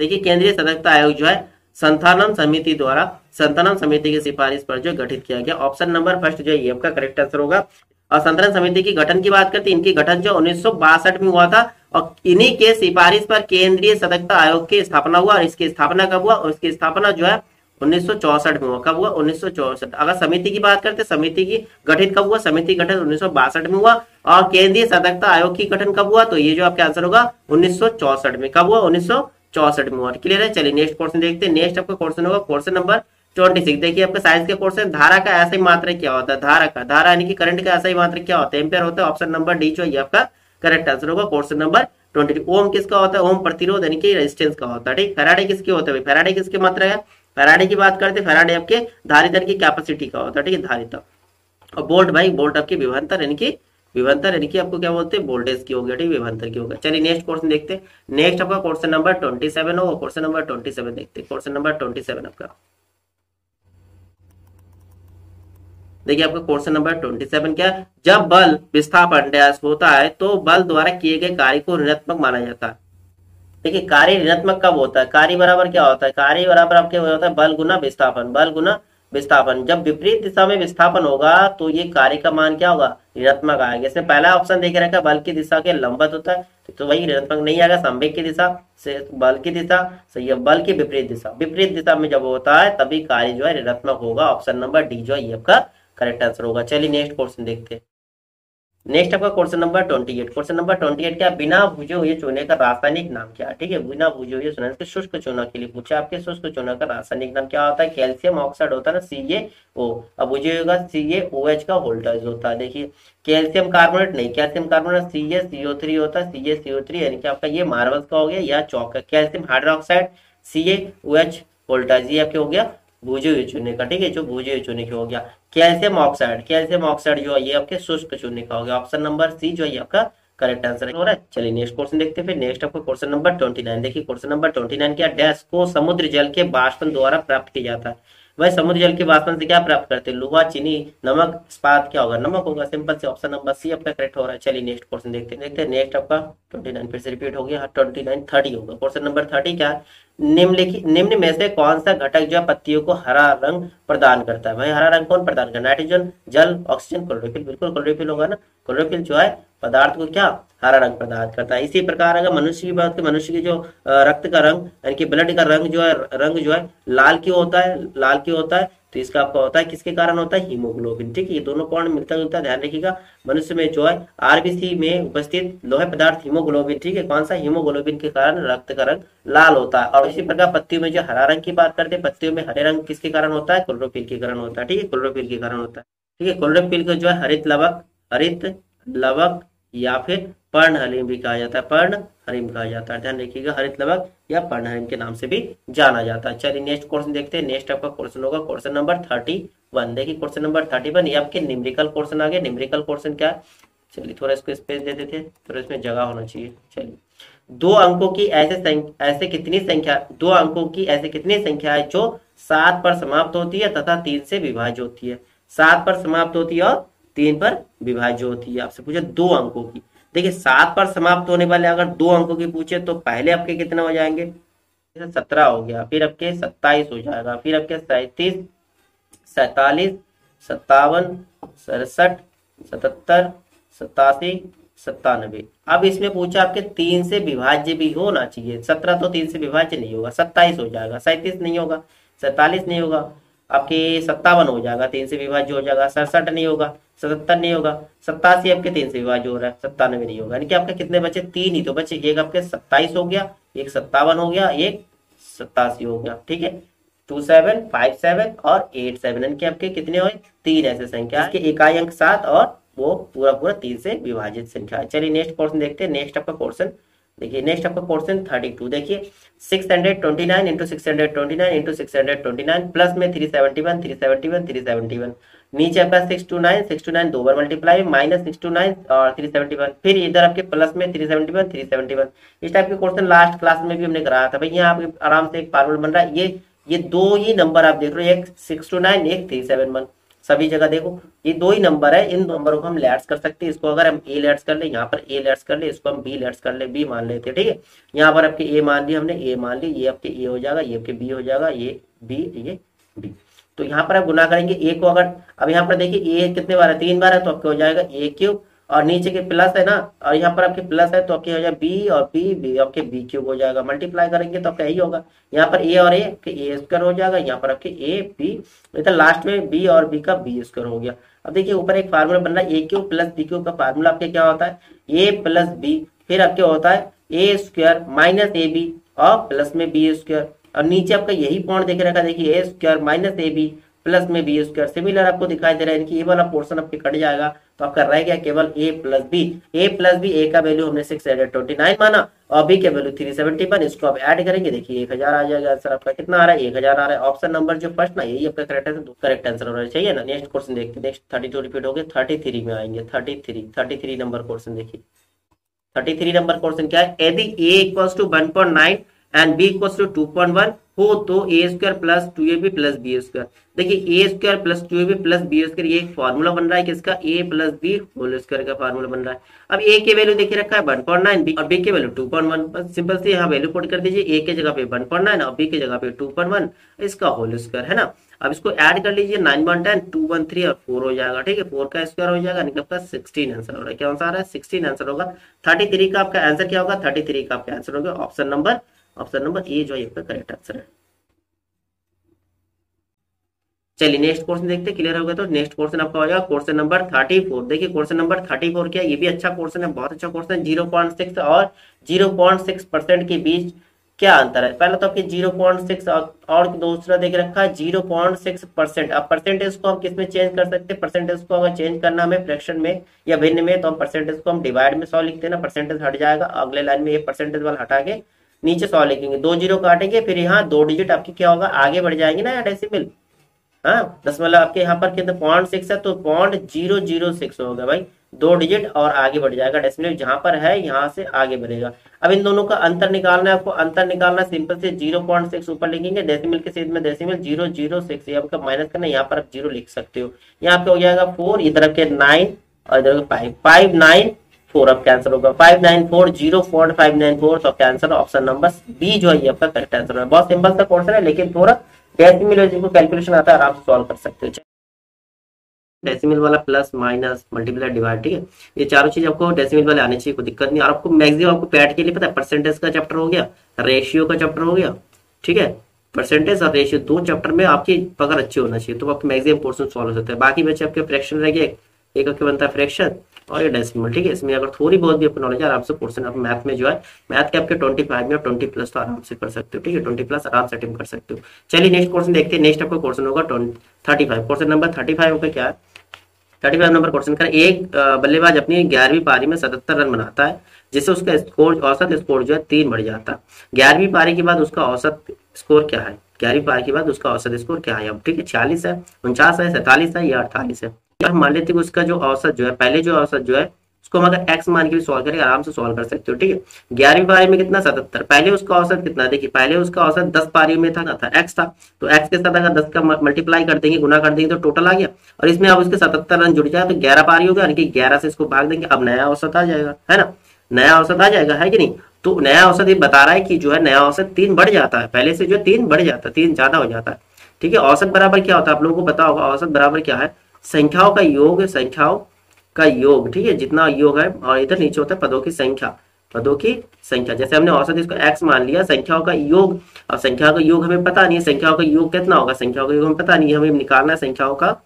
देखिए, केंद्रीय सतर्कता आयोग जो है संथानम समिति द्वारा, संथानम समिति की सिफारिश पर जो गठित किया गया। ऑप्शन नंबर फर्स्ट जो है ये आपका करेक्ट आंसर होगा। और संथानम समिति की गठन की बात करते हैं, इनकी गठन जो 1962 में हुआ था और इन्हीं के सिफारिश पर केंद्रीय सतर्कता आयोग की स्थापना हुआ। और इसकी स्थापना कब हुआ? और इसकी स्थापना जो है 1964 में हुआ। कब हुआ? 1964। अगर समिति की बात करते, समिति की गठित कब हुआ? समिति गठन 1962 में हुआ। और केंद्रीय सतर्कता आयोग की गठन कब हुआ? तो ये जो आपका आंसर होगा 1964 में। कब हुआ? 1964 में हुआ। क्लियर है? चलिए नेक्स्ट क्वेश्चन देखते हैं। नेक्स्ट आपका क्वेश्चन होगा क्वेश्चन नंबर 26। देखिए आपका साइंस के क्वेश्चन, धारा का ऐसा ही मात्रक क्या होता है? धारा यानी कि करंट का ऐसा ही मात्रक क्या होता है? एम्पियर होता है। ऑप्शन नंबर डी जो है आपका करेक्ट आंसर होगा क्वेश्चन नंबर 22। ओम किसका होता है? ओम प्रतिरोध यानी कि रेजिस्टेंस का होता है। ठीक, फैराडे किसके होते हैं? फैराडे किसके मात्रक है? फैराडे की बात करते हैं, फैराडे आपके धारिता की कैपेसिटी का होता है। ठीक है, धारिता। और बोल्ट भाई, बोल्ट आपकी विभवांतर यानी कि विभवांतर यानी कि आपको क्या बोलते हैं, वोल्टेज की हो गया, ठीक है, विभवांतर की होगा। चलिए नेक्स्ट क्वेश्चन देखते हैं। नेक्स्ट आपका क्वेश्चन नंबर 27 होगा। क्वेश्चन नंबर 27 देखते हैं। क्वेश्चन नंबर 27 आपका देखिए, आपका क्वेश्चन नंबर 27 क्या है, जब बल विस्थापन डैश होता है तो बल द्वारा किए गए कार्य को ऋणात्मक माना जाता है। देखिए, कार्य ऋणात्मक कब होता है, कार्य बराबर क्या होता है, कार्य बराबर आपके होता है बल गुना विस्थापन, बल गुना विस्थापन। जब विपरीत दिशा में विस्थापन होगा तो ये कार्य का मान क्या होगा, ऋणात्मक आएगा। जैसे पहला ऑप्शन देख रखा है, बल की दिशा के लंबवत होता है, तो वही ऋणात्मक नहीं आएगा। संवेग की दिशा से बल की दिशा सही है, बल की विपरीत दिशा, विपरीत दिशा में जब होता है तभी कार्य जो है ऋणात्मक होगा। ऑप्शन नंबर डी जो है ये आपका करेक्ट आंसर होगा। चलिए नेक्स्ट क्वेश्चन देखते हैं। नेक्स्ट आपका क्वेश्चन नंबर 28। क्वेश्चन नंबर 28 क्या, बिना भुजे हुए चूने का रासायनिक नाम क्या है, ठीक है, बिना भुजे हुए चूने के शुष्क चूना के लिए पूछा आपके, शुष्क चूना का रासायनिक नाम क्या होता है, कैल्शियम ऑक्साइड होता है ना, CaO। अब भुजे हुए का CaOH का वोल्टेज होता है। देखिए, कैल्शियम कार्बोनेट नहीं, कैल्शियम कार्बोनेट CaCO3 होता है, CaCO3 यानी कि आपका ये मार्बल का हो गया या चौक का। कैल्शियम हाइड्रोक्साइड CaOH वोल्टेज ये आपके हो गया भुजे हुए चूने का, ठीक है, जो भुजे हुए चूने का हो गया। कैल्शियम ऑक्साइड, कैल्शियम ऑक्साइड जो है ये आपके शुष्क चूने का हो गया। ऑप्शन नंबर सी जो है आपका करेक्ट आंसर हो रहा है। चलिए नेक्स्ट क्वेश्चन देखते हैं। फिर नेक्स्ट आपको क्वेश्चन नंबर 29। देखिए, क्वेश्चन नंबर 29 क्या, डैश को समुद्र जल के बाष्पन द्वारा प्राप्त किया जाता है। वह समुद्र जल के बाष्पन से क्या प्राप्त करते हैं, लोहा, चीनी, नमक, इस्पात, क्या होगा, नमक होगा। सिंपल से ऑप्शन नंबर सी आपका करेक्ट हो रहा है। चलिए नेक्स्ट क्वेश्चन देखते हैं। नेक्स्ट आपका 29 फिर से रिपीट हो गया, 29 30 होगा। क्वेश्चन नंबर 30 क्या है, निम्न में से कौन सा घटक जो है पत्तियों को हरा रंग प्रदान करता है। भाई हरा रंग कौन प्रदान करता है, नाइट्रोजन, जल, ऑक्सीजन, क्लोरोफिल। बिल्कुल क्लोरोफिल होगा ना, क्लोरोफिल जो है पदार्थ को क्या हरा रंग प्रदान करता है। इसी प्रकार अगर मनुष्य की बात करें, मनुष्य की जो रक्त का रंग यानी कि ब्लड का रंग जो है लाल क्यों होता है, लाल क्यों होता है, तो इसका आपका होता है किसके कारण होता है, हीमोग्लोबिन, ठीक है। ये दोनों पॉइंट मिलता जुलता ध्यान रखिएगा। मनुष्य में जो है आरबीसी में उपस्थित लोहे पदार्थ हीमोग्लोबिन, ठीक है, कौन सा, हीमोग्लोबिन के कारण रक्त का रंग लाल होता है। और इसी प्रकार पत्तियों में जो हरा रंग की बात करते हैं, पत्तियों में हरे रंग किसके कारण होता है, क्लोरोफिल के कारण होता है, ठीक है, क्लोरोफिल के कारण होता है, ठीक है। क्लोरोफिल को जो है हरित लवक या फिर पर्णहरिम भी कहा जाता है, पर्णहरिम कहा जाता है, ध्यान रखिएगा, हरित लवक या पर्णहरिम के नाम से भी जाना जाता है। चलिए नेक्स्ट क्वेश्चन देखते हैं। नेक्स्ट आपका क्वेश्चन होगा क्वेश्चन नंबर 31। देखिए क्वेश्चन नंबर 31 ये आपके न्यूमेरिकल क्वेश्चन आ गया। न्यूमेरिकल क्वेश्चन क्या है, चलिए थोड़ा इसको स्पेस दे देते, थोड़ा इसमें जगह होना चाहिए। चलिए, दो अंकों की ऐसे कितनी संख्या है जो 7 पर समाप्त होती है तथा 3 से विभाज्य होती है। 7 पर समाप्त होती है और 3 पर विभाज्य होती है। आपसे पूछे दो अंकों की, देखिए 7 पर समाप्त होने वाले अगर 2 अंकों की पूछे तो पहले आपके कितने हो जाएंगे, 17 हो गया, फिर आपके 27 हो जाएगा, फिर आपके 37, 47, 57, 67, 77, 87, 97। अब इसमें पूछा आपके 3 से विभाज्य भी होना चाहिए। 17 तो 3 से विभाज्य नहीं होगा, 27 हो जाएगा, 37 नहीं होगा, 47 नहीं होगा, आपके 57 हो जाएगा, 3 से विभाज्य हो जाएगा, 67 नहीं होगा, 77 नहीं होगा, 87 आपके 3 से विभाज्य हो रहा है, 97 नहीं होगा। यानी कि आपके कितने बचे, 3 ही तो बचे। एक आपके 27 हो गया, एक 57 हो गया, एक 87 हो गया, ठीक है। 27, 57 और 87 यानी कि आपके कितने हुए, 3 ऐसे संख्या, इसके इकाई अंक 7 और वो पूरा 3 से विभाजित संख्या है। चलिए नेक्स्ट क्वेश्चन देखते हैं। नेक्स्ट आपका क्वेश्चन देखिए, नेक्स्ट आपका क्वेश्चन 32। देखिए 629 इंटू 629 इंटू 629 प्लस में 371 371 371, नीचे आपका 629 2 बार मल्टीप्लाई माइनस 629 और 371, फिर इधर आपके प्लस में 371 371। इस टाइप के क्वेश्चन लास्ट क्लास में भी हमने कराया था। भाई यहाँ आपके आराम से एक फार्मूला बन रहा है। ये दो ही नंबर आप देख रहे हो, एक 629 एक 371, सभी जगह देखो ये दो ही नंबर है। इन नंबरों को हम लेट्स कर सकते हैं। इसको अगर हम ए लेट्स कर ले, यहाँ पर ए लेट्स कर ले, इसको हम बी लेट्स कर ले, बी मान लेते हैं, ठीक है। यहाँ पर आपके ए मान ली हमने, ए मान ली, ये आपके ए हो जाएगा, ये आपके बी हो जाएगा, ये बी, ये बी। तो यहाँ पर आप गुना करेंगे ए को, अगर अब यहाँ पर देखिए ए कितने बार है, 3 बार है, तो आपके हो जाएगा ए क्यूब, और नीचे के प्लस है ना, और यहाँ पर आपके प्लस है तो आपके हो जाएगा बी, और बी आपके बी क्यूब हो जाएगा। मल्टीप्लाई करेंगे तो आपका यही होगा, यहाँ पर ए और ए स्क्वायर हो जाएगा, यहाँ पर आपके ए बी, इधर लास्ट में बी और बी का बी स्क्वायर हो गया। अब देखिए ऊपर एक फार्मूला बन रहा है, ए क्यूब प्लस बी क्यूब का फार्मूला आपके क्या होता है, ए प्लस बी, फिर आपके होता है a square minus a b और प्लस में बी स्क्वायर, और नीचे आपका यही पॉइंट देख रखा, देखिए a square minus a b plus में बी स्क्वायर सिमिलर आपको दिखाई दे रहा है, इनकी ये वाला पोर्शन आपके कट जाएगा, तो आपका रह गया केवल ए प्लस बी। ए प्लस बी, ए का वैल्यू हमने 629 माना और बी का वैल्यू 371, इसको आप ऐड करेंगे, देखिए 1000 आ जाएगा। आंसर आपका कितना आ रहा है, 1000 आ रहा है। ऑप्शन नंबर जो फर्स्ट ना, यही आपका करेक्ट आंसर होना चाहिए ना। नेक्स्ट क्वेश्चन देखते हैं, नेक्स्ट 32 रिपीट हो गए, 33 में आएंगे। 33 नंबर क्वेश्चन देखिए। 33 नंबर क्वेश्चन क्या है, यदि a equals to 1.9 and b equals to 2.1 हो तो a square plus 2ab plus b square. देखिए a square plus 2ab plus b square, ये एक फॉर्मूला बन रहा है किसका, a plus b whole square का फॉर्मूला बन रहा है। अब a की वैल्यू देखिए रखा है 1.9 b और b की वैल्यू 2.1, बस सिंपल से यहाँ वैल्यू पुट कर दीजिए, a की जगह पे 1.9 और b की जगह पे 2.1, इसका होल स्क्वायर है ना। अब इसको ऐड कर लीजिए, 9 1 10 2 1 3 और 4 हो जाएगा, ठीक है, 4 का स्क्वायर हो जाएगा, यानी आपका 16 आंसर हो रहा है। क्या आंसर आ रहा है, 16 आंसर होगा। 33 का आपका आंसर क्या होगा, 33 का आपका आंसर होगा ऑप्शन नंबर ए जो है आपका करेक्ट आंसर है। चलिए नेक्स्ट क्वेश्चन देखते हैं, क्लियर हो गया तो नेक्स्ट क्वेश्चन आपका हो जाएगा क्वेश्चन नंबर 34। देखिए क्वेश्चन नंबर 34 क्या है, ये भी अच्छा क्वेश्चन है, बहुत अच्छा क्वेश्चन है। 0.6 और 0.6% के बीच क्या अंतर है। पहले तो आपके 0.6 और दूसरा देख रखा है 0.6%। अब परसेंटेज को हम किस में चेंज कर सकते हैं, परसेंटेज को अगर चेंज करना हमें फ्रैक्शन में या भिन्न में, तो हम परसेंटेज को हम डिवाइड में 100 लिखते हैं ना, परसेंटेज हट जाएगा, अगले लाइन में ये परसेंटेज वाला हटा के नीचे 100 लिखेंगे, 2 जीरो काटेंगे, फिर यहाँ 2 डिजिट आपकी क्या होगा, आगे बढ़ जाएंगे ना या डेसिमल। हाँ दशमलव आपके यहाँ पर कितने 0.6 है तो 0.006 होगा भाई, 2 डिजिट और आगे बढ़ जाएगा, डेसिमल जहां पर है यहाँ से आगे बढ़ेगा। अब इन दोनों का अंतर निकालना है आपको, अंतर निकालना सिंपल से 0.6 ऊपर लिखेंगे, डेसिमल के छेद में डेसिमल 0.006, ये आपका माइनस करना, यहाँ पर आप 0 लिख सकते हो। यहाँ पे हो जाएगा 4, इधर के 9 और इधर 5, 594 अब कैंसर होगा, 594 0.594, तो आपका आंसर ऑप्शन नंबर बी जो है ये आपका करेक्ट आंसर है। बहुत सिंपल सा क्वेश्चन है, लेकिन थोड़ा डेसिमल जिनको कैलकुलेशन आता है आराम से सॉल्व कर सकते हो। डेसिमल वाला प्लस माइनस मल्टीप्लाई डिवाइड, ठीक है, ये चारों चीज आपको डेसिमल वाले आने चाहिए, कोई दिक्कत नहीं। और आपको मैक्सिमम आपको पैट के लिए पता है, परसेंटेज का चैप्टर हो गया, रेशियो का चैप्टर हो गया, ठीक है, परसेंटेज और रेशियो 2 चैप्टर में आपकी पकड़ अच्छी होना चाहिए, तो आपके मैक्सिमम पोर्शन सॉल्व हो सकता है। बाकी बच्चे आपके फ्रैक्शन रह गए, एक आपके बनता है फ्रैक्शन और ये डेसिमल, ठीक है, इसमें अगर थोड़ी बहुत भी आपको नॉलेज है आराम से पोर्शन आप मैथ में जो है, मैथ के आपके 25 में 20 प्लस तो आराम से कर सकते हो, ठीक है, 20 प्लस आराम से अटेम्प्ट कर सकते हो। चलिए नेक्स्ट क्वेश्चन देखते हैं, नेक्स्ट आपका क्वेश्चन होगा 35, क्वेश्चन नंबर 35 पे क्या है, 35 नंबर क्वेश्चन का, एक बल्लेबाज अपनी 11वीं पारी में 77 रन बनाता है, जिससे उसका स्कोर औसत स्कोर जो है 3 बढ़ जाता है। 11वीं पारी के बाद उसका औसत स्कोर क्या है, 11वीं पारी के बाद उसका औसत स्कोर क्या है, अब ठीक है 46 है, 49 है, 47 है या 48 है। हम मान लेते हैं कि उसका जो औसत जो है, पहले जो औसत जो है उसको हम अगर एक्स मान के भी सॉल्व करेंगे आराम से सॉल्व कर सकते हो, ठीक है। 11वीं पारी में कितना 77, पहले उसका औसत कितना, देखिए पहले उसका औसत 10 पारी में था एक्स था, तो एक्स के साथ अगर 10 का मल्टीप्लाई कर देंगे, गुना कर देंगे तो टोटल आ गया, और इसमें अब उसके 77 रन जुड़ जाए तो 11 पारी हो गया, यानी कि 11 से इसको भाग देंगे, अब नया औसत आ जाएगा, है ना, नया औसत आ जाएगा, है कि नहीं। तो नया औसत ये बता रहा है कि जो है नया औसत 3 बढ़ जाता है, पहले से जो 3 बढ़ जाता है, 3 ज्यादा हो जाता है, ठीक है। औसत बराबर क्या होता है आप लोगों को पता होगा, औसत बराबर क्या है, संख्याओं का योग, संख्याओं का योग, ठीक है, जितना योग है, और इधर नीचे होता है पदों की संख्या, पदों की संख्या। जैसे हमने औसत इसको x मान लिया, संख्याओं का योग, अब संख्याओं का योग हमें पता नहीं है, संख्याओं का योग कितना होगा, संख्याओं का योग हमें पता नहीं है, हमें निकालना है संख्याओं का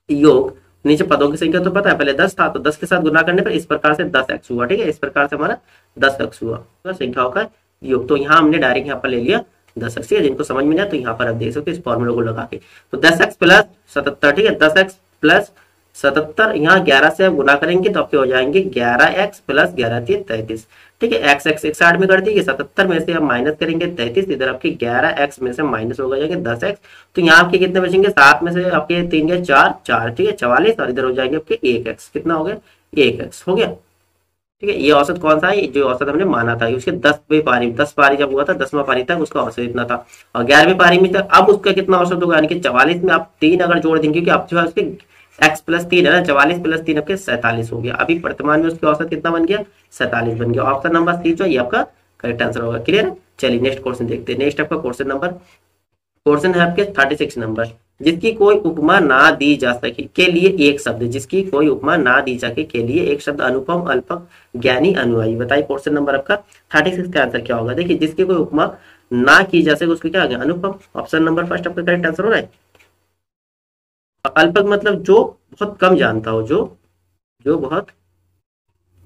योग। नीचे पदों की संख्या तो पता है, पहले 10 था तो 10 के साथ गुना करने पर इस प्रकार से 10x हुआ, ठीक है, इस प्रकार से हमारा 10x हुआ, तो संख्याओं का योग। तो यहाँ हमने डायरेक्ट यहाँ पर ले लिया 10x, जिनको समझ में नहीं आया तो यहाँ पर आप देख सकते हो इस फॉर्मूले को लगा के, तो 10x प्लस 77, ठीक है, 10x प्लस 77, यहाँ 11 से आप गुना करेंगे तो आपके हो जाएंगे 11x प्लस 11 3 33, ठीक है, एक्स एक्स एक साइड में कर दिए, 77 में से हम माइनस करेंगे 33, इधर आपके 11x में से माइनस हो जाएंगे 10x, तो यहाँ आपके कितने बचेंगे, 7 में से आपके 3 या 4, ठीक है 44, और इधर हो जाएंगे आपके 1x, कितना हो गया 1x हो गया, ठीक है। ये औसत कौन सा है, जो औसत हमने माना था उसके 10 पारी जब हुआ था, 10वां पारी तक उसका औसत इतना था, और 11वीं पारी में तक अब उसका कितना औसत होगा, यानी कि 44 में आप 3 अगर जोड़ देंगे, क्योंकि अब जो है उसके x प्लस 3 है ना, 44 प्लस 3 आपके 47 हो गया, अभी वर्तमान में उसके औसत कितना बन गया 47 बन गया। ऑप्शन नंबर सी जो ये आपका करेक्ट आंसर होगा, क्लियर है। चलिए नेक्स्ट क्वेश्चन देखते हैं, नेक्स्ट आपका क्वेश्चन है आपके 36 नंबर, जिसकी कोई उपमा ना दी जा सके के लिए एक शब्द, जिसकी कोई उपमा ना दी जा सके के लिए एक शब्द, अनुपम, अल्पक, ज्ञानी, अनुयायी। बताइए क्वेश्चन नंबर आपका 36 का आंसर क्या होगा। देखिए जिसकी कोई उपमा ना की जा सके उसको क्या आ गया, अनुपम, ऑप्शन नंबर फर्स्ट आपका करेक्ट आंसर हो रहा है। अल्पक मतलब जो बहुत कम जानता हो, जो बहुत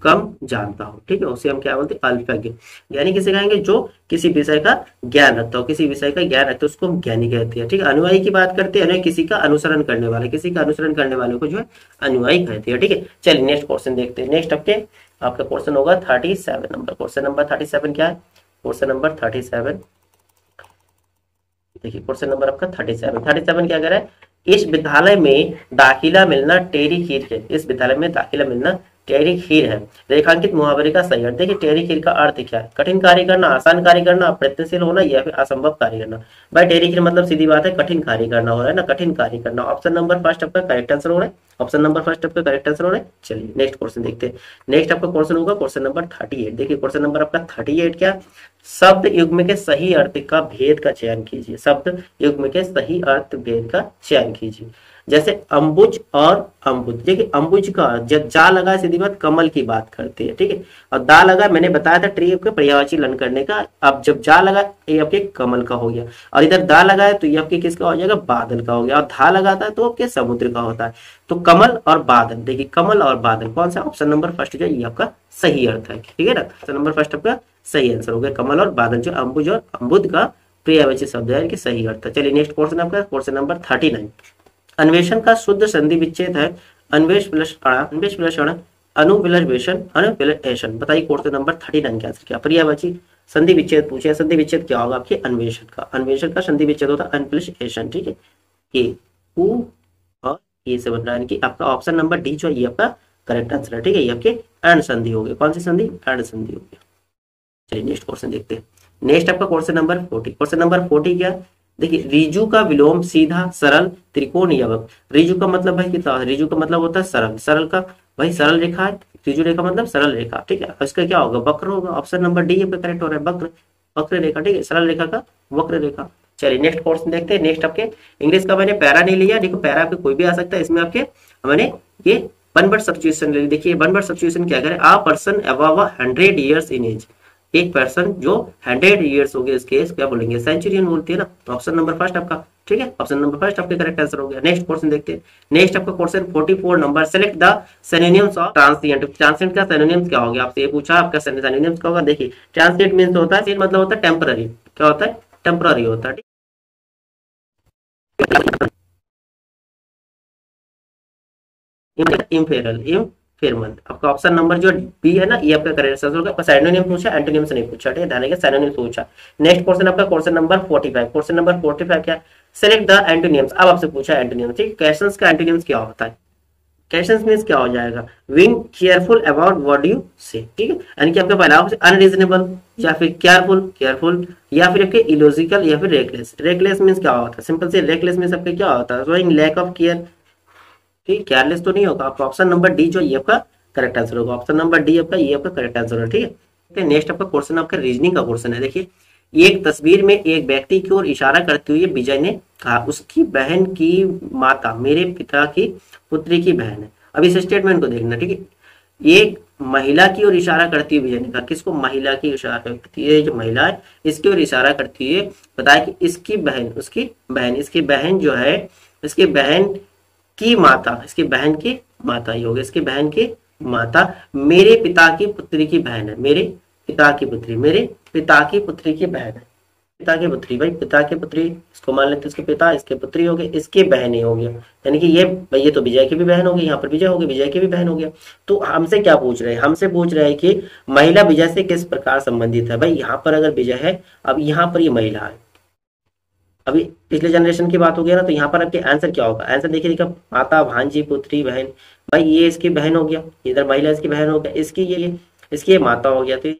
कम जानता हो, ठीक है, उसे हम क्या बोलते हैं, अल्पज्ञ। ज्ञानी किसे कहेंगे, जो किसी विषय का ज्ञान रखता हो, किसी विषय का ज्ञान रखता हो उसको हम ज्ञानी कहते हैं, ठीक है। अनुयायी की बात करते हैं, अनुयायी किसी का अनुसरण करने वाले, किसी का अनुसरण करने वाले को जो है अनुयायी कहते हैं, ठीक है। चलिए नेक्स्ट क्वेश्चन देखते हैं। नेक्स्ट आपका क्वेश्चन होगा 37 नंबर। क्वेश्चन नंबर 37 क्या है, क्वेश्चन नंबर 37 देखिए, क्वेश्चन नंबर आपका 37 क्या कह रहा है, इस विद्यालय में दाखिला मिलना टेरी खीर है, इस विद्यालय में दाखिला मिलना टेरी खीर है। रेखांकित मुहावरे का सही अर्थ, देखिए टेरी खीर का अर्थ क्या है, कठिन कार्य करना, आसान कार्य करना, अप्रयत्नशील होना या फिर असंभव कार्य करना। भाई टेरी खीर मतलब सीधी बात है कठिन कार्य करना हो रहा है ना, कठिन कार्य करना। ऑप्शन नंबर फर्स्ट आपका करेक्ट आंसर हो रहा है, ऑप्शन नंबर फर्स्ट आपका करेक्ट आंसर हो रहा है। चलिए नेक्स्ट क्वेश्चन देखते हैं। नेक्स्ट आपका क्वेश्चन होगा क्वेश्चन नंबर 38। देखिए क्वेश्चन नंबर आपका 38 क्या, शब्द युग्म के सही अर्थ का भेद का चयन कीजिए, शब्द युग्म के सही अर्थ भेद का चयन कीजिए। जैसे अंबुज और अम्बुज, देखिए अंबुज का जब जा लगा सीधी बात कमल की बात करते हैं, ठीक है, और दा लगा मैंने बताया था ट्री के पर्यायवाची लन करने का। अब जब जा लगा ये आपके कमल का हो गया, और इधर दा लगा है तो ये आपके किसका हो जाएगा, बादल का हो गया, और धा लगाता है तो आपके समुद्र का होता है। तो कमल और बादल, देखिए कमल और बादल कौन सा, ऑप्शन नंबर फर्स्ट जो ये आपका सही अर्थ है, ठीक है ना, ऑप्शन नंबर फर्स्ट आपका सही आंसर हो गया, कमल और बादल जो अंबुज और अम्बुद का पर्यायवाची शब्द है, सही अर्थ है। चलिए नेक्स्ट क्वेश्चन आपका क्वेश्चन नंबर 39। अन्वेषण का शुद्ध संधि विच्छेद है अन्वेष प्लस अन्वेष प्लस अनुविलर्वेशन अनुविलर्वेशन। बताइए क्वेश्चन नंबर 39 का आंसर क्या, पर्यायवाची संधि विच्छेद पूछे, संधि विच्छेद क्या होगा आपके अन्वेषण का, अन्वेषण का संधि विच्छेद होता है अनप्लस, ठीक है, ए उ और ए से बन रहा है, कि आपका ऑप्शन नंबर डी जो है ये आपका करेक्ट आंसर है, ठीक है, ये आपके अण संधि हो गए, कौन सी संधि, अण संधि हो गया। चलिए नेक्स्ट क्वेश्चन देखते हैं। नेक्स्ट आपका क्वेश्चन नंबर 40। क्वेश्चन नंबर 40 क्या, देखिए रिजु का विलोम सीधा सरल त्रिकोण यवक। रिजु का मतलब भाई कितना, रिजु का मतलब होता है सरल, सरल का भाई सरल रेखा है, रिजु रेखा मतलब सरल रेखा, ठीक है, इसका क्या होगा, वक्र होगा, ऑप्शन नंबर डी पे करेक्ट हो रहा है, वक्र, वक्र रेखा, ठीक है, सरल रेखा का वक्र रेखा। चलिए नेक्स्ट क्वेश्चन देखते हैं। नेक्स्ट आपके इंग्लिश का मैंने पैरा नहीं लिया, देखो पैरा आपके कोई भी आ सकता है, इसमें आपके मैंने ये वन वर्ड सब्स्टिट्यूशन ले ली। देखिए वन वर्ड सब्स्टिट्यूशन क्या करें, a person above 100 years in age, एक पर्सन जो 100 ईयर्स हो गए, इसके क्या बोलेंगे, सेंचुरियन बोलते हैं ना, तो ऑप्शन नंबर फर्स्ट आपका, ठीक है, ऑप्शन नंबर फर्स्ट आपके करेक्ट आंसर हो गया। नेक्स्ट क्वेश्चन देखते हैं। नेक्स्ट आपका question 44 number, select the synonyms of transient. Transient का सिनोनिम्स क्या हो गया, आपसे ये पूछा, आपका सिनोनिम्स क्या होगा, देखिए ट्रांसिएंट मींस होता है, मतलब होता है टेम्पररी, क्या होता है, टेम्पररी होता है, इम्फेरल, इम्फेरमल। आपका ऑप्शन नंबर जो बी है ना ये आपका करेक्ट आंसर होगा। आपका सिनोनिम पूछा, एंटोनिम से नहीं पूछा, ठीक है, ध्यान रखिए सिनोनिम पूछा। नेक्स्ट क्वेश्चन आपका क्वेश्चन नंबर 45। क्वेश्चन नंबर 45 क्या, सेलेक्ट द एंटोनिम्स। अब आपसे पूछा एंटोनिम्स, ठीक है, क्वेश्चंस का एंटोनिम्स क्या होता है, क्वेश्चंस मींस क्या हो जाएगा, being careful about what you से, ठीक है, यानी कि आपका पहला ऑप्शन अनरीजनेबल या फिर केयरफुल, केयरफुल या फिर आपके इलॉजिकल या फिर रेकलेस। रेकलेस मींस क्या होता है, सिंपल से रेकलेस मींस आपका क्या होता है, शोइंग लैक ऑफ केयर, ठीक, केयरलेस तो नहीं होगा। आपका ऑप्शन नंबर डी जो ये आपका करेक्ट आंसर होगा, ऑप्शन नंबर डी आपका ये आपका करेक्ट आंसर है, ठीक है। नेक्स्ट आपका क्वेश्चन आपका रीजनिंग का क्वेश्चन है। देखिए एक तस्वीर में एक व्यक्ति की ओर इशारा करते हुए विजय ने कहा, उसकी बहन की माता मेरे पिता की पुत्री की बहन है। अब इस स्टेटमेंट को देखना, ठीक है, एक महिला की ओर इशारा करती हुई विजय ने कहा, किसको, महिला की इशारा करती है, जो महिला है इसकी ओर इशारा करती हुए बताया कि इसकी बहन, उसकी बहन, इसकी बहन जो है, इसकी बहन की माता, इसकी बहन की माता ही होगी, इसकी बहन की माता मेरे पिता की पुत्री की बहन है, मेरे पिता की पुत्री, मेरे पिता की पुत्री की बहन है, पिता की पुत्री, भाई पिता की पुत्री इसको मान लेते, इसके पिता, इसके पुत्री हो गए, इसके बहन ही हो गया, यानी कि ये भाई ये तो विजय की भी बहन होगी, यहाँ पर विजय होगी, विजय की भी बहन हो गया। तो हमसे क्या पूछ रहे हैं, हमसे पूछ रहे हैं कि महिला विजय से किस प्रकार संबंधित है। भाई यहाँ पर अगर विजय है, अब यहाँ पर ये महिला है, अभी पिछले जनरेशन की बात हो गया ना, तो यहाँ पर आपके आंसर क्या होगा, आंसर देखिए देखा, माता, भांजी, पुत्री, बहन, भाई ये इसकी बहन हो गया, इधर महिला इसकी बहन हो गया, इसकी ये इसकी माता हो गया, तो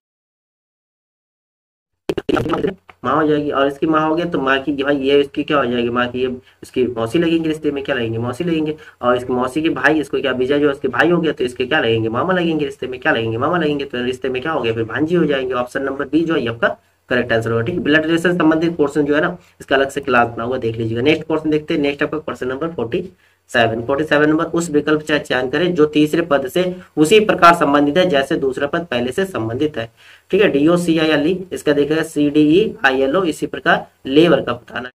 माँ हो जाएगी, और इसकी माँ हो गया तो माँ की भाई ये इसकी क्या हो जाएगी, माँ की ये इसकी मौसी लगेंगे, रिश्ते में क्या लगेंगे, मौसी लगेंगे, और इसकी मौसी के भाई, इसको क्या विजय जो इसके भाई हो गया, तो इसके क्या लगेंगे, मामा लगेंगे, रिश्ते में क्या लगेंगे, मामा लगेंगे, तो रिश्ते में क्या हो गया, फिर भांजी हो जाएंगे। ऑप्शन नंबर बी जो है आपका करेक्ट आंसर होगा, ठीक है। ब्लड रिलेशन संबंधित पोर्शन जो है ना इसका अलग से क्लास बना हुआ, देख लीजिएगा। नेक्स्ट क्वेश्चन देखते हैं। नेक्स्ट आपका क्वेश्चन नंबर 47 नंबर, उस विकल्प का चयन करें जो तीसरे पद से उसी प्रकार संबंधित है जैसे दूसरा पद पहले से संबंधित है, ठीक है। DOCILE इसका देखेगा CDEILO, इसी प्रकार लेबर का बताना,